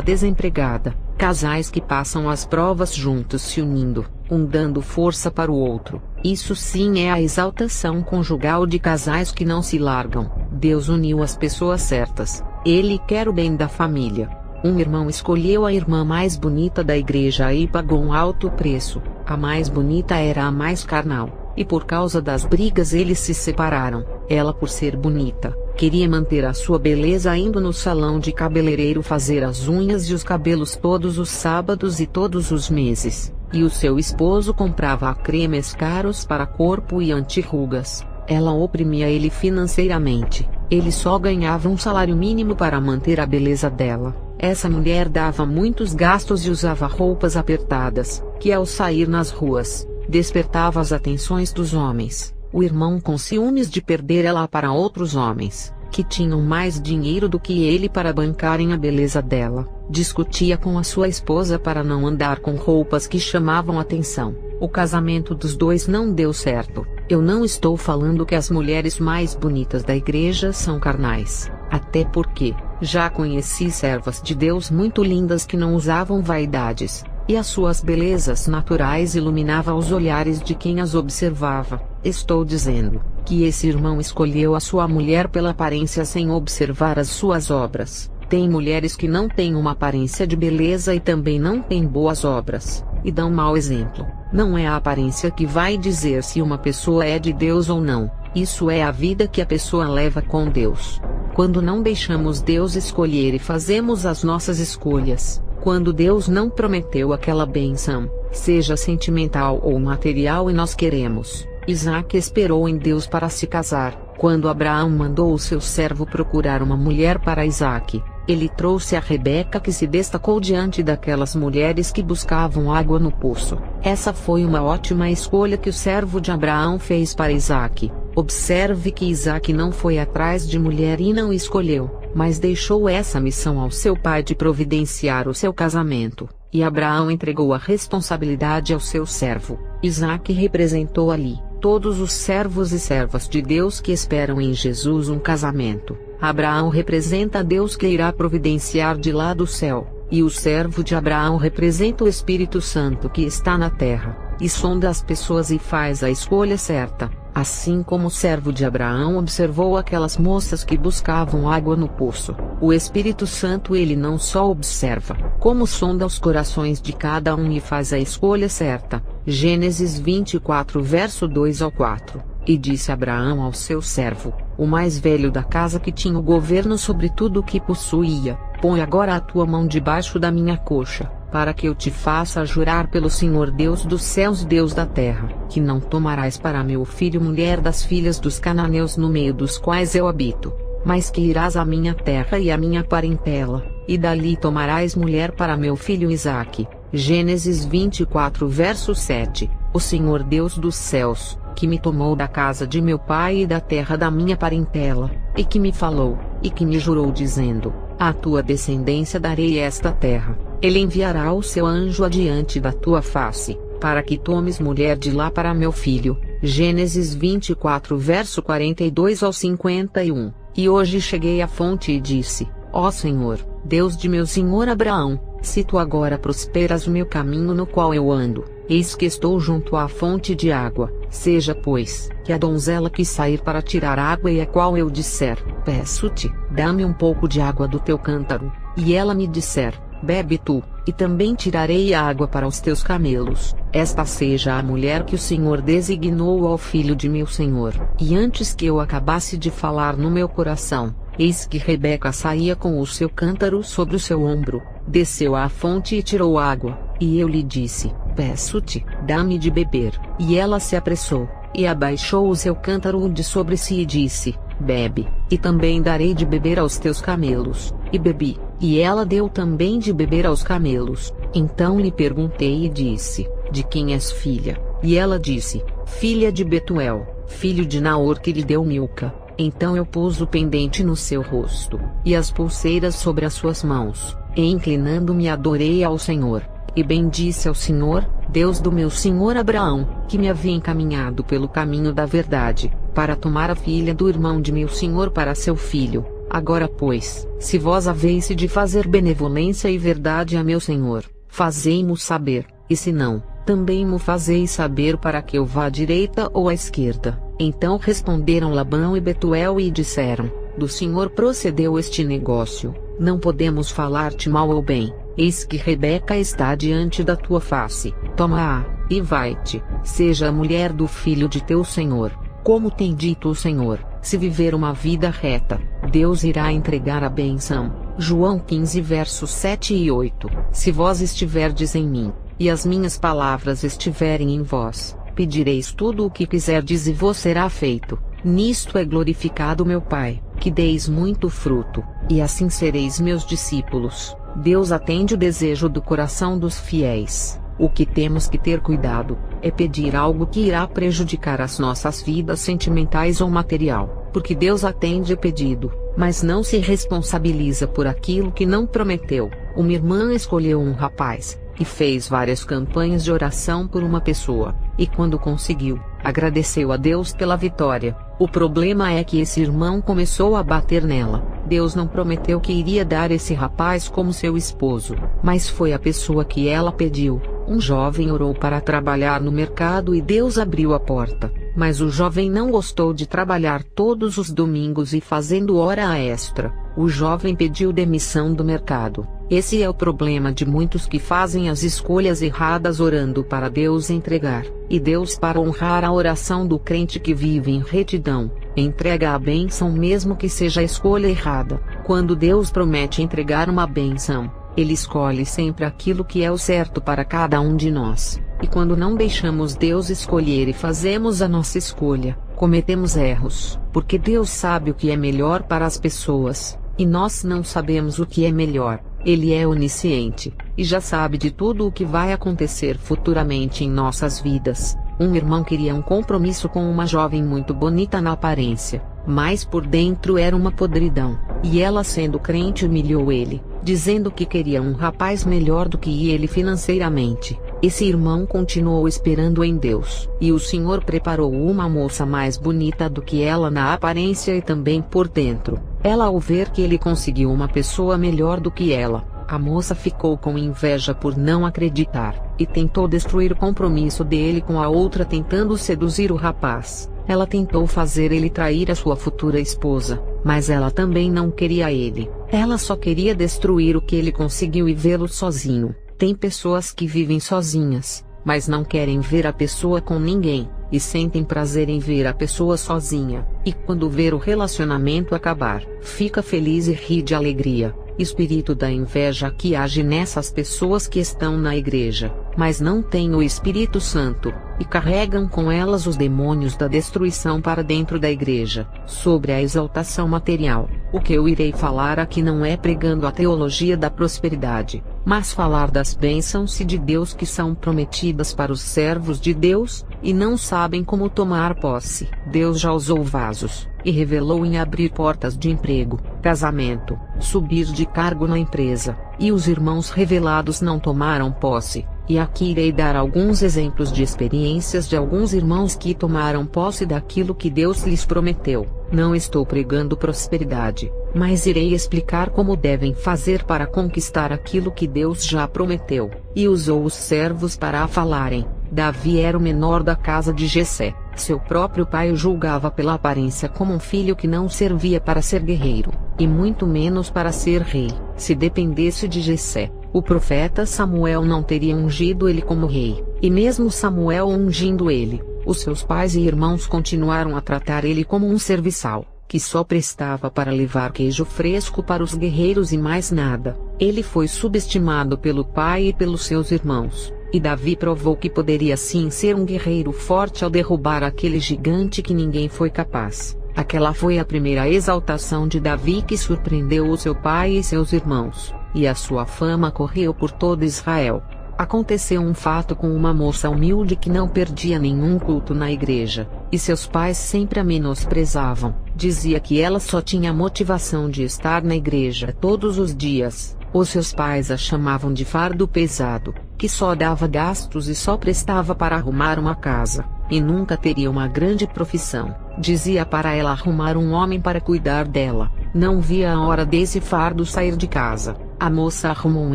desempregada. Casais que passam as provas juntos se unindo, um dando força para o outro. Isso sim é a exaltação conjugal de casais que não se largam. Deus uniu as pessoas certas. Ele quer o bem da família. Um irmão escolheu a irmã mais bonita da igreja e pagou um alto preço. A mais bonita era a mais carnal, e por causa das brigas eles se separaram. Ela, por ser bonita, queria manter a sua beleza indo no salão de cabeleireiro fazer as unhas e os cabelos todos os sábados e todos os meses, e o seu esposo comprava cremes caros para corpo e anti-rugas. Ela oprimia ele financeiramente, ele só ganhava um salário mínimo para manter a beleza dela. Essa mulher dava muitos gastos e usava roupas apertadas, que ao sair nas ruas, despertava as atenções dos homens. O irmão, com ciúmes de perder ela para outros homens, que tinham mais dinheiro do que ele para bancarem a beleza dela, discutia com a sua esposa para não andar com roupas que chamavam atenção. O casamento dos dois não deu certo. Eu não estou falando que as mulheres mais bonitas da igreja são carnais, até porque já conheci servas de Deus muito lindas que não usavam vaidades, e as suas belezas naturais iluminavam os olhares de quem as observava. Estou dizendo que esse irmão escolheu a sua mulher pela aparência sem observar as suas obras. Tem mulheres que não têm uma aparência de beleza e também não têm boas obras, e dão mau exemplo. Não é a aparência que vai dizer se uma pessoa é de Deus ou não, isso é a vida que a pessoa leva com Deus. Quando não deixamos Deus escolher e fazemos as nossas escolhas, quando Deus não prometeu aquela bênção, seja sentimental ou material e nós queremos. Isaac esperou em Deus para se casar. Quando Abraão mandou o seu servo procurar uma mulher para Isaac, ele trouxe a Rebeca, que se destacou diante daquelas mulheres que buscavam água no poço. Essa foi uma ótima escolha que o servo de Abraão fez para Isaac. Observe que Isaac não foi atrás de mulher e não escolheu, mas deixou essa missão ao seu pai de providenciar o seu casamento, e Abraão entregou a responsabilidade ao seu servo. Isaac representou ali todos os servos e servas de Deus que esperam em Jesus um casamento. Abraão representa a Deus que irá providenciar de lá do céu, e o servo de Abraão representa o Espírito Santo que está na terra, e sonda as pessoas e faz a escolha certa. Assim como o servo de Abraão observou aquelas moças que buscavam água no poço, o Espírito Santo ele não só observa, como sonda os corações de cada um e faz a escolha certa. Gênesis 24 verso 2 ao 4. E disse Abraão ao seu servo, o mais velho da casa que tinha o governo sobre tudo o que possuía: põe agora a tua mão debaixo da minha coxa, para que eu te faça jurar pelo Senhor Deus dos céus e Deus da terra, que não tomarás para meu filho mulher das filhas dos cananeus no meio dos quais eu habito, mas que irás à minha terra e à minha parentela, e dali tomarás mulher para meu filho Isaque. Gênesis 24 verso 7. O Senhor Deus dos céus, que me tomou da casa de meu pai e da terra da minha parentela, e que me falou, e que me jurou dizendo: à tua descendência darei esta terra. Ele enviará o seu anjo adiante da tua face, para que tomes mulher de lá para meu filho. Gênesis 24 verso 42 ao 51. E hoje cheguei à fonte e disse: ó Senhor, Deus de meu senhor Abraão, se tu agora prosperas o meu caminho no qual eu ando, eis que estou junto à fonte de água. Seja, pois, que a donzela que sair para tirar água e a qual eu disser: peço-te, dá-me um pouco de água do teu cântaro, e ela me disser: bebe tu, e também tirarei água para os teus camelos. Esta seja a mulher que o Senhor designou ao filho de meu senhor. E antes que eu acabasse de falar no meu coração, eis que Rebeca saía com o seu cântaro sobre o seu ombro, desceu à fonte e tirou água, e eu lhe disse: peço-te, dá-me de beber. E ela se apressou, e abaixou o seu cântaro de sobre si e disse: bebe, e também darei de beber aos teus camelos. E bebi, e ela deu também de beber aos camelos. Então lhe perguntei e disse: de quem és filha? E ela disse: filha de Betuel, filho de Naor, que lhe deu Milca. Então eu pus o pendente no seu rosto, e as pulseiras sobre as suas mãos, e inclinando-me adorei ao Senhor, e bendisse ao Senhor, Deus do meu senhor Abraão, que me havia encaminhado pelo caminho da verdade, para tomar a filha do irmão de meu senhor para seu filho. Agora pois, se vós haveis de fazer benevolência e verdade a meu senhor, fazei-mo saber, e se não, também mo fazeis saber para que eu vá à direita ou à esquerda. Então responderam Labão e Betuel e disseram: do Senhor procedeu este negócio, não podemos falar-te mal ou bem. Eis que Rebeca está diante da tua face, toma-a, e vai-te, seja a mulher do filho de teu senhor. Como tem dito o Senhor, se viver uma vida reta, Deus irá entregar a bênção. João 15 versos 7 e 8. Se vós estiverdes em mim, e as minhas palavras estiverem em vós, pedireis tudo o que quiserdes e vos será feito. Nisto é glorificado meu Pai, que deis muito fruto, e assim sereis meus discípulos. Deus atende o desejo do coração dos fiéis. O que temos que ter cuidado, é pedir algo que irá prejudicar as nossas vidas sentimentais ou material, porque Deus atende o pedido, mas não se responsabiliza por aquilo que não prometeu. Uma irmã escolheu um rapaz, e fez várias campanhas de oração por uma pessoa, e quando conseguiu, agradeceu a Deus pela vitória. O problema é que esse irmão começou a bater nela. Deus não prometeu que iria dar esse rapaz como seu esposo, mas foi a pessoa que ela pediu. Um jovem orou para trabalhar no mercado e Deus abriu a porta, mas o jovem não gostou de trabalhar todos os domingos e fazendo hora extra. O jovem pediu demissão do mercado. Esse é o problema de muitos que fazem as escolhas erradas orando para Deus entregar, e Deus, para honrar a oração do crente que vive em retidão, entrega a bênção mesmo que seja a escolha errada. Quando Deus promete entregar uma bênção, Ele escolhe sempre aquilo que é o certo para cada um de nós. E quando não deixamos Deus escolher e fazemos a nossa escolha, cometemos erros, porque Deus sabe o que é melhor para as pessoas, e nós não sabemos o que é melhor. Ele é onisciente, e já sabe de tudo o que vai acontecer futuramente em nossas vidas. Um irmão queria um compromisso com uma jovem muito bonita na aparência, mas por dentro era uma podridão, e ela, sendo crente, humilhou ele, dizendo que queria um rapaz melhor do que ele financeiramente. Esse irmão continuou esperando em Deus, e o Senhor preparou uma moça mais bonita do que ela na aparência e também por dentro. Ela, ao ver que ele conseguiu uma pessoa melhor do que ela, a moça ficou com inveja por não acreditar, e tentou destruir o compromisso dele com a outra, tentando seduzir o rapaz. Ela tentou fazer ele trair a sua futura esposa, mas ela também não queria ele. Ela só queria destruir o que ele conseguiu e vê-lo sozinho. Tem pessoas que vivem sozinhas, mas não querem ver a pessoa com ninguém, e sentem prazer em ver a pessoa sozinha, e quando ver o relacionamento acabar, fica feliz e ri de alegria. Espírito da inveja que age nessas pessoas que estão na igreja, mas não têm o Espírito Santo, e carregam com elas os demônios da destruição para dentro da igreja. Sobre a exaltação material, o que eu irei falar aqui não é pregando a teologia da prosperidade, mas falar das bênçãos de Deus que são prometidas para os servos de Deus, e não sabem como tomar posse. Deus já usou vasos, e revelou em abrir portas de emprego, casamento, subir de cargo na empresa, e os irmãos revelados não tomaram posse. E aqui irei dar alguns exemplos de experiências de alguns irmãos que tomaram posse daquilo que Deus lhes prometeu. Não estou pregando prosperidade, mas irei explicar como devem fazer para conquistar aquilo que Deus já prometeu, e usou os servos para a falarem. Davi era o menor da casa de Jessé. Seu próprio pai o julgava pela aparência como um filho que não servia para ser guerreiro, e muito menos para ser rei. Se dependesse de Jessé, o profeta Samuel não teria ungido ele como rei, e mesmo Samuel ungindo ele, os seus pais e irmãos continuaram a tratar ele como um serviçal, que só prestava para levar queijo fresco para os guerreiros e mais nada. Ele foi subestimado pelo pai e pelos seus irmãos, e Davi provou que poderia sim ser um guerreiro forte ao derrubar aquele gigante que ninguém foi capaz. Aquela foi a primeira exaltação de Davi que surpreendeu o seu pai e seus irmãos, e a sua fama correu por todo Israel. Aconteceu um fato com uma moça humilde que não perdia nenhum culto na igreja, e seus pais sempre a menosprezavam. Dizia que ela só tinha motivação de estar na igreja todos os dias. Os seus pais a chamavam de fardo pesado, que só dava gastos e só prestava para arrumar uma casa, e nunca teria uma grande profissão. Dizia para ela arrumar um homem para cuidar dela. Não via a hora desse fardo sair de casa. A moça arrumou um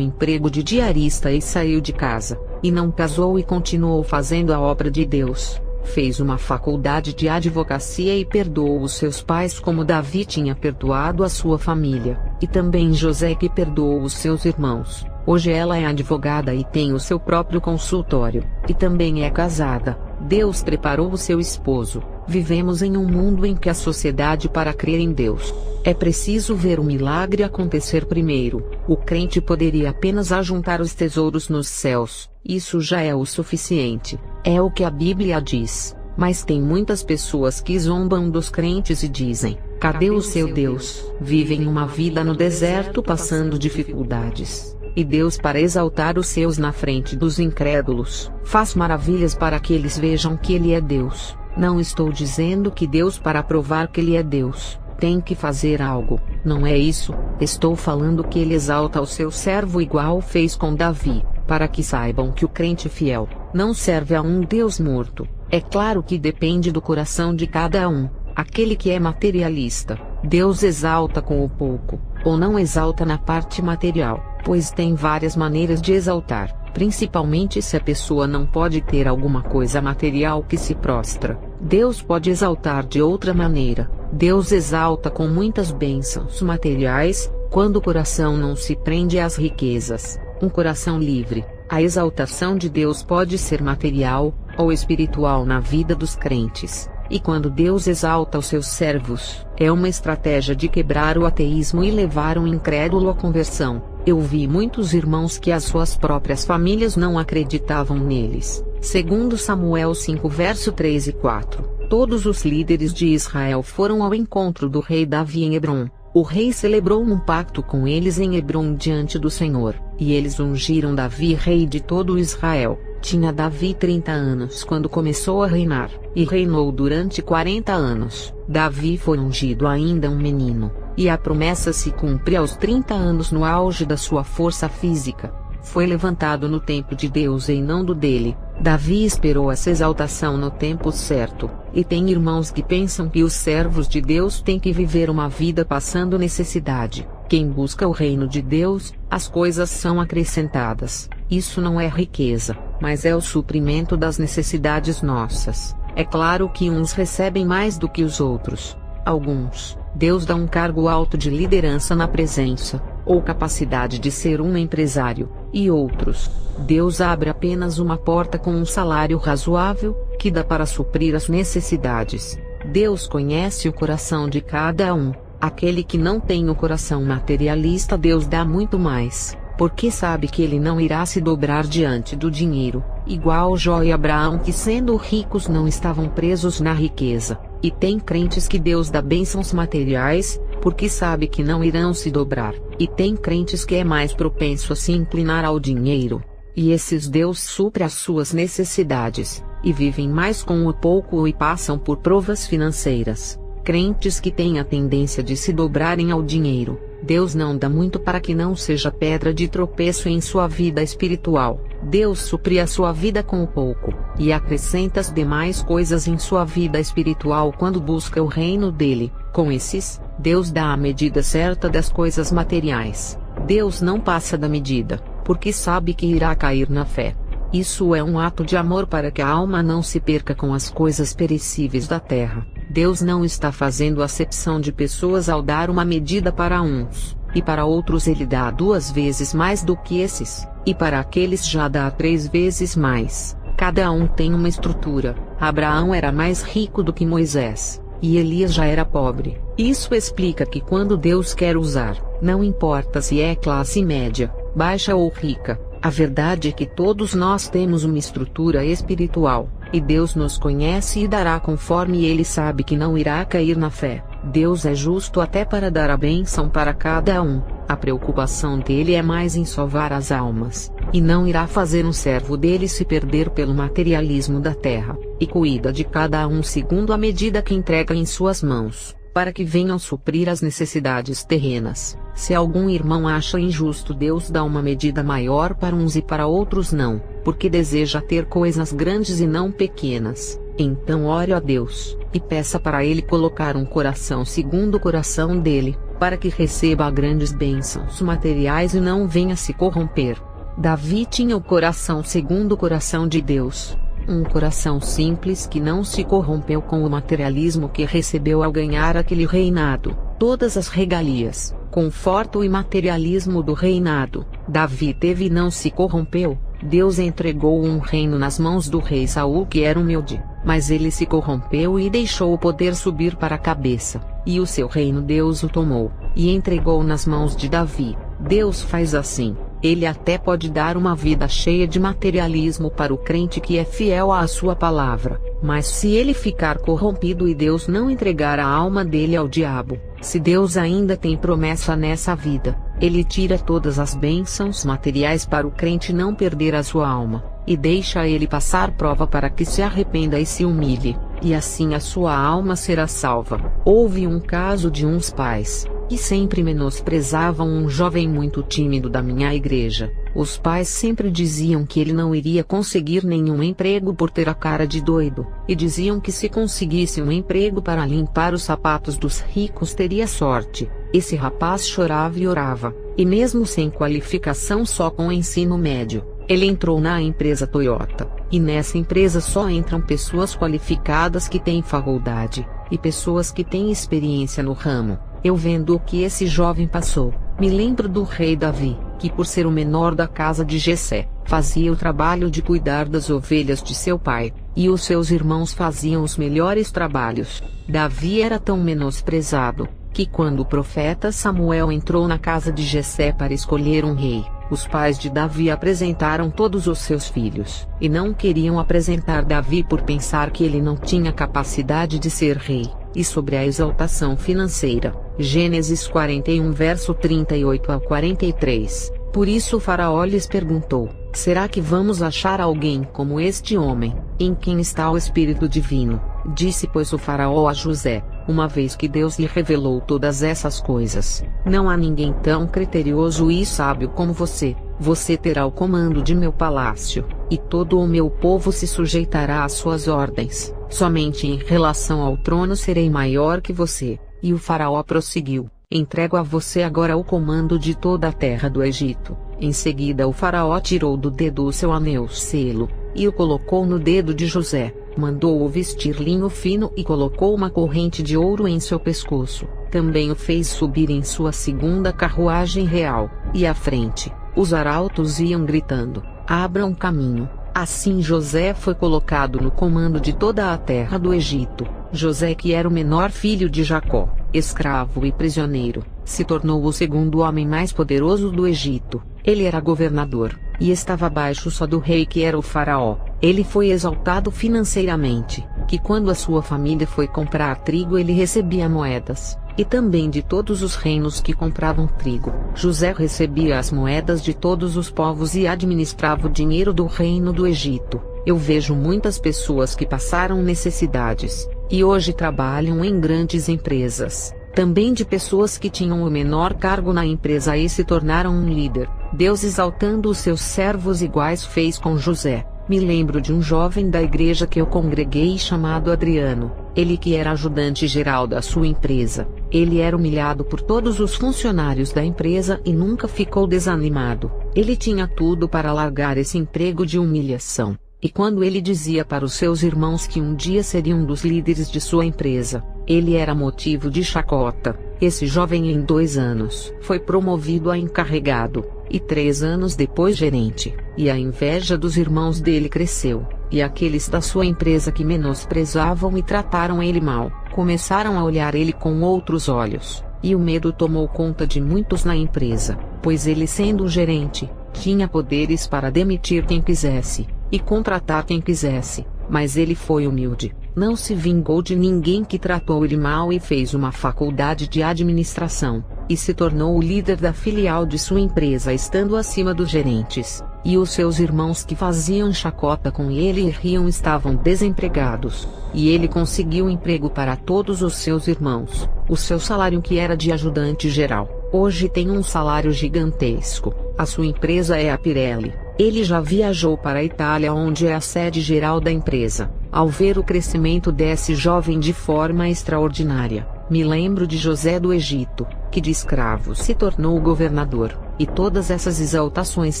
emprego de diarista e saiu de casa, e não casou e continuou fazendo a obra de Deus. Fez uma faculdade de advocacia e perdoou os seus pais como Davi tinha perdoado a sua família, e também José que perdoou os seus irmãos. Hoje ela é advogada e tem o seu próprio consultório, e também é casada. Deus preparou o seu esposo. Vivemos em um mundo em que a sociedade, para crer em Deus, é preciso ver o milagre acontecer primeiro. O crente poderia apenas ajuntar os tesouros nos céus, isso já é o suficiente. É o que a Bíblia diz. Mas tem muitas pessoas que zombam dos crentes e dizem: cadê o seu Deus? Vivem uma vida no deserto passando dificuldades. E Deus, para exaltar os seus na frente dos incrédulos, faz maravilhas para que eles vejam que Ele é Deus. Não estou dizendo que Deus, para provar que Ele é Deus, tem que fazer algo. Não é isso. Estou falando que Ele exalta o seu servo igual fez com Davi, para que saibam que o crente fiel não serve a um Deus morto. É claro que depende do coração de cada um. Aquele que é materialista, Deus exalta com o pouco, ou não exalta na parte material, pois tem várias maneiras de exaltar, principalmente se a pessoa não pode ter alguma coisa material que se prostra. Deus pode exaltar de outra maneira. Deus exalta com muitas bênçãos materiais, quando o coração não se prende às riquezas. Um coração livre. A exaltação de Deus pode ser material, ou espiritual na vida dos crentes. E quando Deus exalta os seus servos, é uma estratégia de quebrar o ateísmo e levar um incrédulo à conversão. Eu vi muitos irmãos que as suas próprias famílias não acreditavam neles. Segundo Samuel 5 verso 3 e 4, todos os líderes de Israel foram ao encontro do rei Davi em Hebrom. O rei celebrou um pacto com eles em Hebrom diante do Senhor, e eles ungiram Davi rei de todo Israel. Tinha Davi 30 anos quando começou a reinar, e reinou durante 40 anos. Davi foi ungido ainda um menino, e a promessa se cumpre aos 30 anos no auge da sua força física. Foi levantado no tempo de Deus e não do dele. Davi esperou essa exaltação no tempo certo, e tem irmãos que pensam que os servos de Deus têm que viver uma vida passando necessidade. Quem busca o reino de Deus, as coisas são acrescentadas. Isso não é riqueza, mas é o suprimento das necessidades nossas. É claro que uns recebem mais do que os outros. Alguns, Deus dá um cargo alto de liderança na presença, ou capacidade de ser um empresário, e outros, Deus abre apenas uma porta com um salário razoável, que dá para suprir as necessidades. Deus conhece o coração de cada um. Aquele que não tem o coração materialista, Deus dá muito mais, porque sabe que ele não irá se dobrar diante do dinheiro, igual Jó e Abraão, que sendo ricos não estavam presos na riqueza. E tem crentes que Deus dá bênçãos materiais, porque sabe que não irão se dobrar, e tem crentes que é mais propenso a se inclinar ao dinheiro, e esses Deus supre as suas necessidades, e vivem mais com o pouco e passam por provas financeiras. Crentes que têm a tendência de se dobrarem ao dinheiro, Deus não dá muito para que não seja pedra de tropeço em sua vida espiritual. Deus supre a sua vida com o pouco, e acrescenta as demais coisas em sua vida espiritual quando busca o reino dele. Com esses, Deus dá a medida certa das coisas materiais. Deus não passa da medida, porque sabe que irá cair na fé. Isso é um ato de amor para que a alma não se perca com as coisas perecíveis da terra. Deus não está fazendo acepção de pessoas ao dar uma medida para uns, e para outros ele dá 2 vezes mais do que esses, e para aqueles já dá 3 vezes mais. Cada um tem uma estrutura. Abraão era mais rico do que Moisés, e Elias já era pobre. Isso explica que quando Deus quer usar, não importa se é classe média, baixa ou rica, a verdade é que todos nós temos uma estrutura espiritual, e Deus nos conhece e dará conforme Ele sabe que não irá cair na fé. Deus é justo até para dar a bênção para cada um. A preocupação dele é mais em salvar as almas, e não irá fazer um servo dele se perder pelo materialismo da terra, e cuida de cada um segundo a medida que entrega em suas mãos, para que venham suprir as necessidades terrenas. Se algum irmão acha injusto, Deus dá uma medida maior para uns e para outros não, porque deseja ter coisas grandes e não pequenas. Então ore a Deus, e peça para Ele colocar um coração segundo o coração dele, para que receba grandes bênçãos materiais e não venha se corromper. Davi tinha o coração segundo o coração de Deus. Um coração simples que não se corrompeu com o materialismo que recebeu ao ganhar aquele reinado, todas as regalias, conforto e materialismo do reinado, Davi teve e não se corrompeu. Deus entregou um reino nas mãos do rei Saul que era humilde, mas ele se corrompeu e deixou o poder subir para a cabeça, e o seu reino Deus o tomou, e entregou nas mãos de Davi. Deus faz assim. Ele até pode dar uma vida cheia de materialismo para o crente que é fiel à sua palavra, mas se ele ficar corrompido e Deus não entregar a alma dele ao diabo, se Deus ainda tem promessa nessa vida, ele tira todas as bênçãos materiais para o crente não perder a sua alma, e deixa ele passar prova para que se arrependa e se humilhe, e assim a sua alma será salva. Houve um caso de uns pais que sempre menosprezavam um jovem muito tímido da minha igreja. Os pais sempre diziam que ele não iria conseguir nenhum emprego por ter a cara de doido, e diziam que se conseguisse um emprego para limpar os sapatos dos ricos teria sorte. Esse rapaz chorava e orava, e mesmo sem qualificação, só com ensino médio, ele entrou na empresa Toyota, e nessa empresa só entram pessoas qualificadas que têm faculdade, e pessoas que têm experiência no ramo. Eu vendo o que esse jovem passou, me lembro do rei Davi, que por ser o menor da casa de Jessé, fazia o trabalho de cuidar das ovelhas de seu pai, e os seus irmãos faziam os melhores trabalhos. Davi era tão menosprezado, que quando o profeta Samuel entrou na casa de Jessé para escolher um rei, os pais de Davi apresentaram todos os seus filhos, e não queriam apresentar Davi por pensar que ele não tinha capacidade de ser rei. E sobre a exaltação financeira, Gênesis 41 verso 38 a 43, por isso o faraó lhes perguntou, será que vamos achar alguém como este homem, em quem está o Espírito Divino? Disse pois o faraó a José, uma vez que Deus lhe revelou todas essas coisas, não há ninguém tão criterioso e sábio como você. Você terá o comando de meu palácio, e todo o meu povo se sujeitará às suas ordens. Somente em relação ao trono serei maior que você. E o faraó prosseguiu, entrego a você agora o comando de toda a terra do Egito. Em seguida o faraó tirou do dedo o seu anel selo, e o colocou no dedo de José, mandou-o vestir linho fino e colocou uma corrente de ouro em seu pescoço. Também o fez subir em sua segunda carruagem real, e à frente, os arautos iam gritando, abram caminho. Assim José foi colocado no comando de toda a terra do Egito. José, que era o menor filho de Jacó, escravo e prisioneiro, se tornou o segundo homem mais poderoso do Egito. Ele era governador, e estava abaixo só do rei que era o faraó. Ele foi exaltado financeiramente, que quando a sua família foi comprar trigo ele recebia moedas, e também de todos os reinos que compravam trigo. José recebia as moedas de todos os povos e administrava o dinheiro do reino do Egito. Eu vejo muitas pessoas que passaram necessidades, e hoje trabalham em grandes empresas. Também de pessoas que tinham o menor cargo na empresa e se tornaram um líder. Deus, exaltando os seus servos iguais, fez com José. Me lembro de um jovem da igreja que eu congreguei chamado Adriano. Ele que era ajudante-geral da sua empresa. Ele era humilhado por todos os funcionários da empresa e nunca ficou desanimado. Ele tinha tudo para largar esse emprego de humilhação. E quando ele dizia para os seus irmãos que um dia seria um dos líderes de sua empresa, ele era motivo de chacota. Esse jovem em 2 anos foi promovido a encarregado, e 3 anos depois gerente, e a inveja dos irmãos dele cresceu, e aqueles da sua empresa que menosprezavam e trataram ele mal, começaram a olhar ele com outros olhos, e o medo tomou conta de muitos na empresa, pois ele, sendo um gerente, tinha poderes para demitir quem quisesse e contratar quem quisesse, mas ele foi humilde, não se vingou de ninguém que tratou ele mal e fez uma faculdade de administração, e se tornou o líder da filial de sua empresa estando acima dos gerentes, e os seus irmãos que faziam chacota com ele e riam estavam desempregados, e ele conseguiu emprego para todos os seus irmãos. O seu salário, que era de ajudante geral, hoje tem um salário gigantesco. A sua empresa é a Pirelli. Ele já viajou para a Itália, onde é a sede geral da empresa. Ao ver o crescimento desse jovem de forma extraordinária, me lembro de José do Egito, que de escravo se tornou governador, e todas essas exaltações,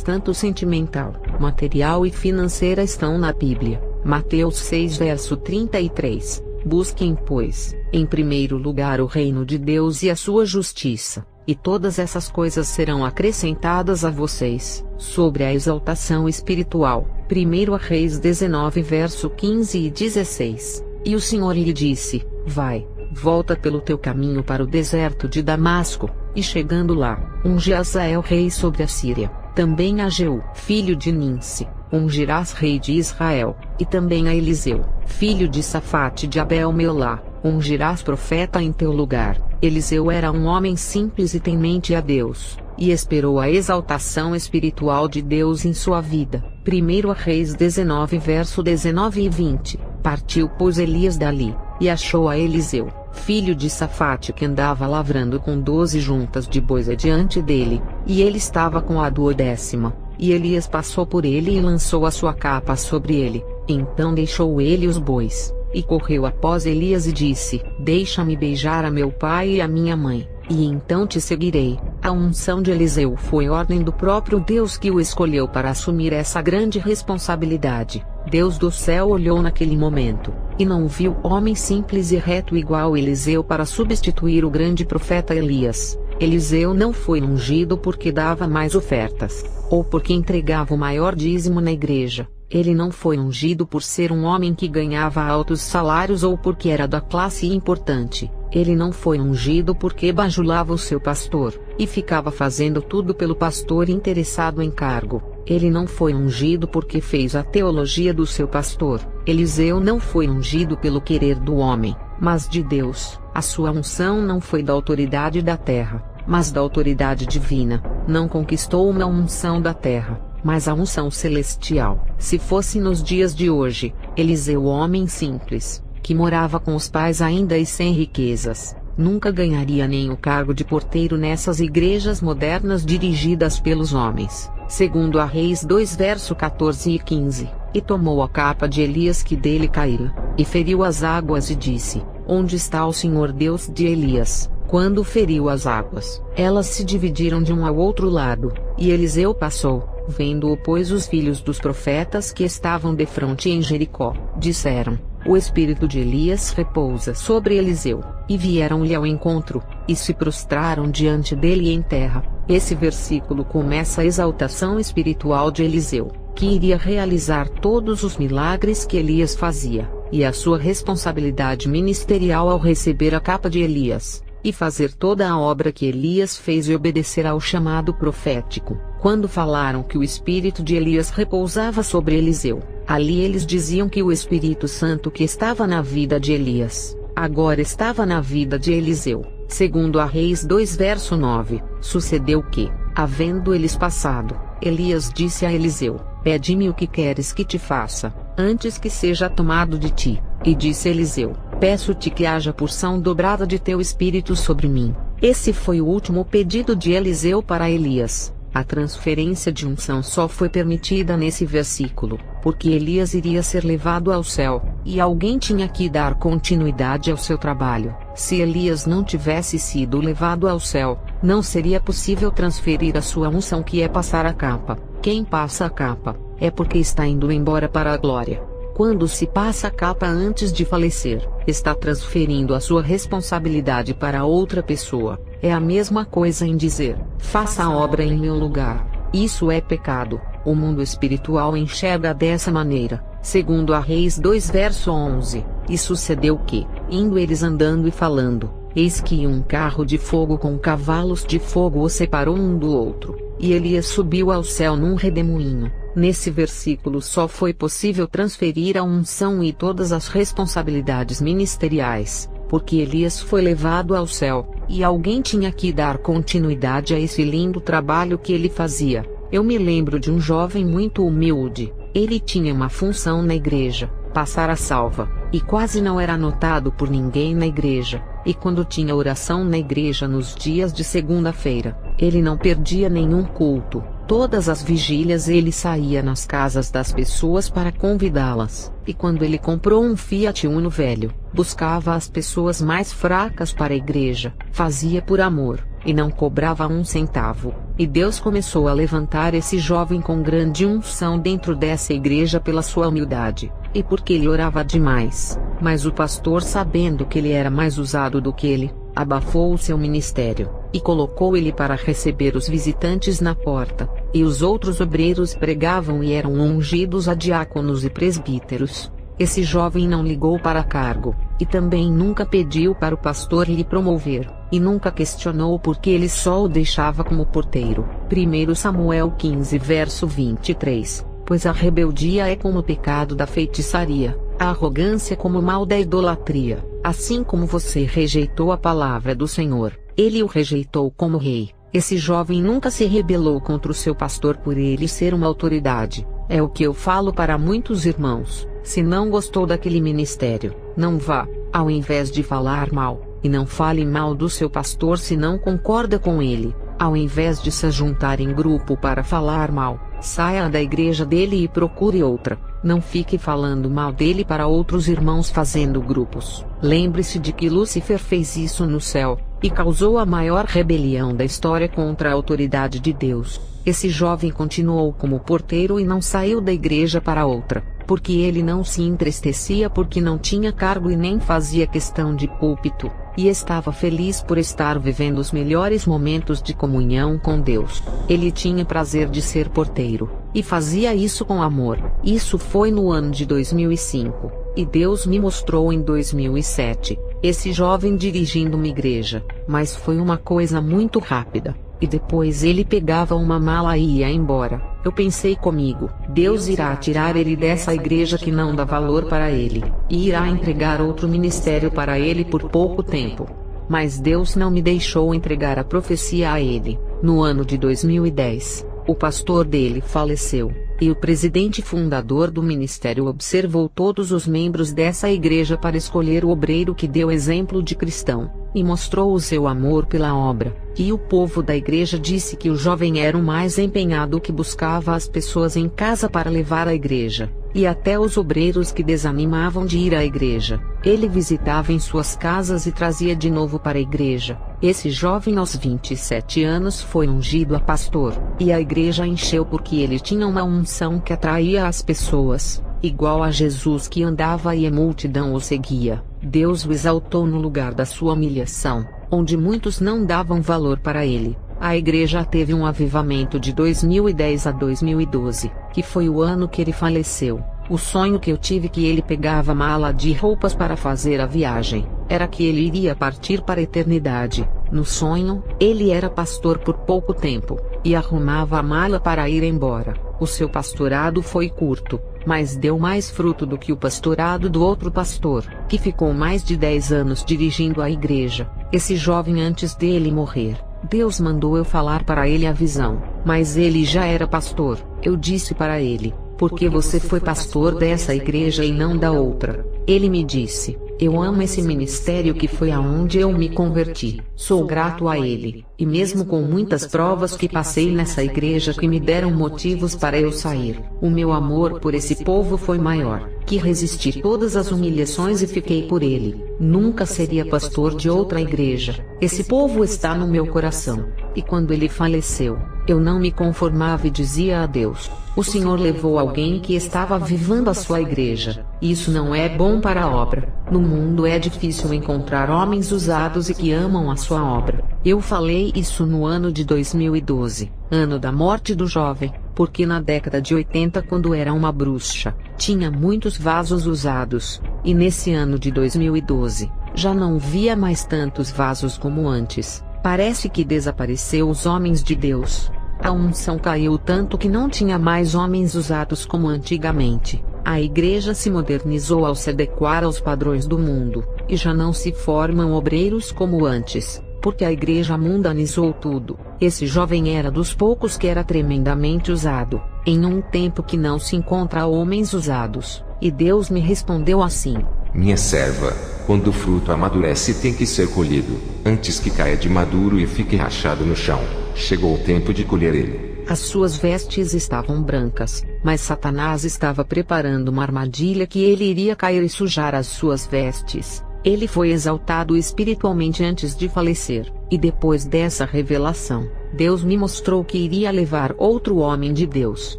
tanto sentimental, material e financeira, estão na Bíblia. Mateus 6 verso 33. Busquem, pois, em primeiro lugar o reino de Deus e a sua justiça, e todas essas coisas serão acrescentadas a vocês. Sobre a exaltação espiritual, 1 Reis 19 verso 15 e 16. E o Senhor lhe disse: vai, volta pelo teu caminho para o deserto de Damasco, e chegando lá, unge Azael rei sobre a Síria, também a Jeú, filho de Ninsi, ungirás rei de Israel, e também a Eliseu, filho de Safate de Abel-Meolá, ungirás profeta em teu lugar. Eliseu era um homem simples e temente a Deus, e esperou a exaltação espiritual de Deus em sua vida. 1 Reis 19 verso 19 e 20. Partiu, pois, Elias dali, e achou a Eliseu, filho de Safate, que andava lavrando com 12 juntas de bois adiante dele, e ele estava com a 12ª. E Elias passou por ele e lançou a sua capa sobre ele. Então deixou ele os bois, e correu após Elias e disse: deixa-me beijar a meu pai e a minha mãe, e então te seguirei. A unção de Eliseu foi ordem do próprio Deus, que o escolheu para assumir essa grande responsabilidade. Deus do céu olhou naquele momento, e não viu homem simples e reto igual Eliseu para substituir o grande profeta Elias. Eliseu não foi ungido porque dava mais ofertas, ou porque entregava o maior dízimo na igreja. Ele não foi ungido por ser um homem que ganhava altos salários ou porque era da classe importante. Ele não foi ungido porque bajulava o seu pastor, e ficava fazendo tudo pelo pastor interessado em cargo. Ele não foi ungido porque fez a teologia do seu pastor. Eliseu não foi ungido pelo querer do homem, mas de Deus. A sua unção não foi da autoridade da terra, mas da autoridade divina. Não conquistou uma unção da terra, mas a unção celestial. Se fosse nos dias de hoje, Eliseu, homem simples, que morava com os pais ainda e sem riquezas, nunca ganharia nem o cargo de porteiro nessas igrejas modernas dirigidas pelos homens. Segundo a Reis 2 verso 14 e 15. E tomou a capa de Elias que dele caíra, e feriu as águas e disse: onde está o Senhor Deus de Elias? Quando feriu as águas, elas se dividiram de um ao outro lado, e Eliseu passou. Vendo-o, pois, os filhos dos profetas que estavam defronte em Jericó, disseram: o espírito de Elias repousa sobre Eliseu. E vieram-lhe ao encontro, e se prostraram diante dele em terra. Esse versículo começa a exaltação espiritual de Eliseu, que iria realizar todos os milagres que Elias fazia, e a sua responsabilidade ministerial ao receber a capa de Elias, e fazer toda a obra que Elias fez e obedecer ao chamado profético. Quando falaram que o espírito de Elias repousava sobre Eliseu, ali eles diziam que o Espírito Santo que estava na vida de Elias, agora estava na vida de Eliseu. Segundo a Reis 2 verso 9, sucedeu que, havendo eles passado, Elias disse a Eliseu: pede-me o que queres que te faça, antes que seja tomado de ti. E disse Eliseu: peço-te que haja porção dobrada de teu espírito sobre mim. Esse foi o último pedido de Eliseu para Elias. A transferência de unção só foi permitida nesse versículo. porque Elias iria ser levado ao céu, e alguém tinha que dar continuidade ao seu trabalho. Se Elias não tivesse sido levado ao céu, não seria possível transferir a sua unção, que é passar a capa. Quem passa a capa, é porque está indo embora para a glória. Quando se passa a capa antes de falecer, está transferindo a sua responsabilidade para outra pessoa. É a mesma coisa em dizer, faça a obra em meu lugar. Isso é pecado. O mundo espiritual enxerga dessa maneira. Segundo a Reis 2 verso 11, e sucedeu que, indo eles andando e falando, eis que um carro de fogo com cavalos de fogo os separou um do outro, e Elias subiu ao céu num redemoinho. Nesse versículo só foi possível transferir a unção e todas as responsabilidades ministeriais, porque Elias foi levado ao céu, e alguém tinha que dar continuidade a esse lindo trabalho que ele fazia. Eu me lembro de um jovem muito humilde. Ele tinha uma função na igreja, passar a salva, e quase não era notado por ninguém na igreja. E quando tinha oração na igreja nos dias de segunda-feira, ele não perdia nenhum culto. Todas as vigílias ele saía nas casas das pessoas para convidá-las. E quando ele comprou um Fiat Uno velho, buscava as pessoas mais fracas para a igreja, fazia por amor, e não cobrava um centavo. E Deus começou a levantar esse jovem com grande unção dentro dessa igreja pela sua humildade, e porque ele orava demais. Mas o pastor, sabendo que ele era mais usado do que ele, abafou o seu ministério, e colocou ele para receber os visitantes na porta, e os outros obreiros pregavam e eram ungidos a diáconos e presbíteros. Esse jovem não ligou para cargo, e também nunca pediu para o pastor lhe promover, e nunca questionou porque ele só o deixava como porteiro. 1 Samuel 15 verso 23, pois a rebeldia é como o pecado da feitiçaria, a arrogância como o mal da idolatria. Assim como você rejeitou a palavra do Senhor, ele o rejeitou como rei. Esse jovem nunca se rebelou contra o seu pastor por ele ser uma autoridade. É o que eu falo para muitos irmãos: se não gostou daquele ministério, não vá. Ao invés de falar mal, e não fale mal do seu pastor se não concorda com ele. Ao invés de se juntar em grupo para falar mal, saia da igreja dele e procure outra. Não fique falando mal dele para outros irmãos fazendo grupos. Lembre-se de que Lúcifer fez isso no céu, e causou a maior rebelião da história contra a autoridade de Deus. Esse jovem continuou como porteiro e não saiu da igreja para outra, porque ele não se entristecia porque não tinha cargo e nem fazia questão de púlpito, e estava feliz por estar vivendo os melhores momentos de comunhão com Deus. Ele tinha prazer de ser porteiro, e fazia isso com amor. Isso foi no ano de 2005, e Deus me mostrou em 2007, esse jovem dirigindo uma igreja, mas foi uma coisa muito rápida. E depois ele pegava uma mala e ia embora. Eu pensei comigo, Deus irá tirar ele dessa igreja que não dá valor para ele, e irá entregar outro ministério para ele por pouco tempo. Mas Deus não me deixou entregar a profecia a ele. No ano de 2010, o pastor dele faleceu, e o presidente fundador do ministério observou todos os membros dessa igreja para escolher o obreiro que deu exemplo de cristão, e mostrou o seu amor pela obra. E o povo da igreja disse que o jovem era o mais empenhado, que buscava as pessoas em casa para levar à igreja, e até os obreiros que desanimavam de ir à igreja, ele visitava em suas casas e trazia de novo para a igreja. Esse jovem aos 27 anos foi ungido a pastor, e a igreja encheu porque ele tinha uma unção que atraía as pessoas, igual a Jesus que andava e a multidão o seguia. Deus o exaltou no lugar da sua humilhação, onde muitos não davam valor para ele. A igreja teve um avivamento de 2010 a 2012, que foi o ano que ele faleceu. O sonho que eu tive que ele pegava mala de roupas para fazer a viagem, era que ele iria partir para a eternidade. No sonho, ele era pastor por pouco tempo, e arrumava a mala para ir embora. O seu pastorado foi curto, mas deu mais fruto do que o pastorado do outro pastor, que ficou mais de 10 anos dirigindo a igreja. Esse jovem, antes dele morrer, Deus mandou eu falar para ele a visão, mas ele já era pastor. Eu disse para ele: por que você foi pastor dessa igreja e não da outra? Ele me disse: Eu amo esse ministério que foi aonde eu me converti. Sou grato a ele, e mesmo com muitas provas que passei nessa igreja que me deram motivos para eu sair, o meu amor por esse povo foi maior, que resisti todas as humilhações e fiquei por ele. Nunca seria pastor de outra igreja. Esse povo está no meu coração. E quando ele faleceu, eu não me conformava e dizia a Deus: o Senhor levou alguém que estava avivando a sua igreja. Isso não é bom para a obra. No mundo é difícil encontrar homens usados e que amam a sua obra. Eu falei isso no ano de 2012, ano da morte do jovem, porque na década de 80, quando era uma bruxa, tinha muitos vasos usados, e nesse ano de 2012, já não via mais tantos vasos como antes. Parece que desapareceu os homens de Deus. A unção caiu tanto que não tinha mais homens usados como antigamente. A igreja se modernizou ao se adequar aos padrões do mundo, e já não se formam obreiros como antes, porque a igreja mundanizou tudo. Esse jovem era dos poucos que era tremendamente usado, em um tempo que não se encontra homens usados, e Deus me respondeu assim: minha serva, quando o fruto amadurece tem que ser colhido, antes que caia de maduro e fique rachado no chão. Chegou o tempo de colher ele. As suas vestes estavam brancas, mas Satanás estava preparando uma armadilha que ele iria cair e sujar as suas vestes. Ele foi exaltado espiritualmente antes de falecer, e depois dessa revelação, Deus me mostrou que iria levar outro homem de Deus,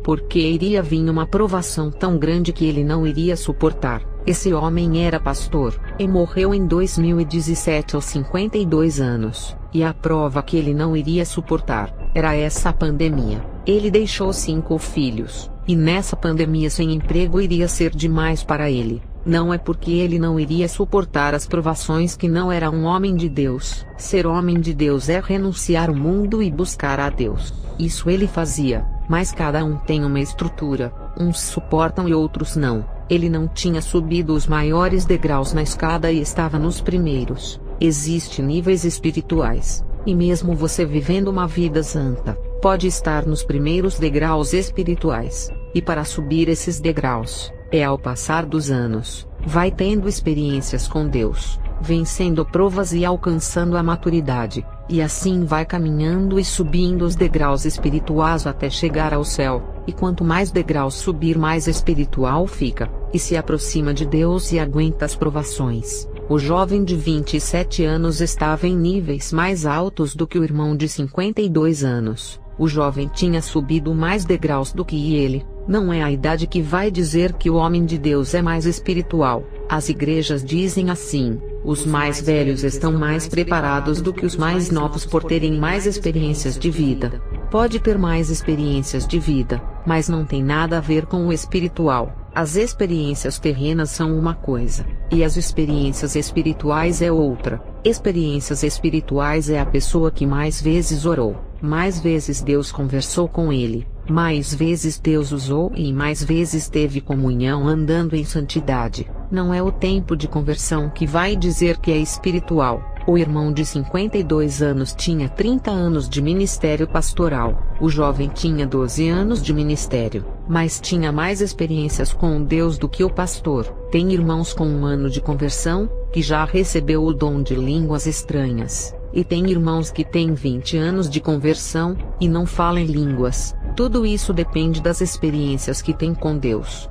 porque iria vir uma provação tão grande que ele não iria suportar. Esse homem era pastor, e morreu em 2017 aos 52 anos, e a prova que ele não iria suportar era essa pandemia. Ele deixou 5 filhos, e nessa pandemia sem emprego iria ser demais para ele. Não é porque ele não iria suportar as provações que não era um homem de Deus. Ser homem de Deus é renunciar ao mundo e buscar a Deus. Isso ele fazia, mas cada um tem uma estrutura, uns suportam e outros não. Ele não tinha subido os maiores degraus na escada e estava nos primeiros. Existem níveis espirituais, e mesmo você vivendo uma vida santa, pode estar nos primeiros degraus espirituais, e para subir esses degraus, ao passar dos anos, vai tendo experiências com Deus, vencendo provas e alcançando a maturidade, e assim vai caminhando e subindo os degraus espirituais até chegar ao céu, e quanto mais degraus subir mais espiritual fica, e se aproxima de Deus e aguenta as provações. O jovem de 27 anos estava em níveis mais altos do que o irmão de 52 anos. O jovem tinha subido mais degraus do que ele. Não é a idade que vai dizer que o homem de Deus é mais espiritual. As igrejas dizem assim: os mais velhos estão mais preparados do que os mais novos por terem mais experiências de vida. Pode ter mais experiências de vida, mas não tem nada a ver com o espiritual. As experiências terrenas são uma coisa, e as experiências espirituais é outra. Experiências espirituais é a pessoa que mais vezes orou, mais vezes Deus conversou com ele, mais vezes Deus usou e mais vezes teve comunhão andando em santidade. Não é o tempo de conversão que vai dizer que é espiritual. O irmão de 52 anos tinha 30 anos de ministério pastoral. O jovem tinha 12 anos de ministério, mas tinha mais experiências com Deus do que o pastor. Tem irmãos com 1 ano de conversão, que já recebeu o dom de línguas estranhas. E tem irmãos que têm 20 anos de conversão, e não falam em línguas. Tudo isso depende das experiências que tem com Deus.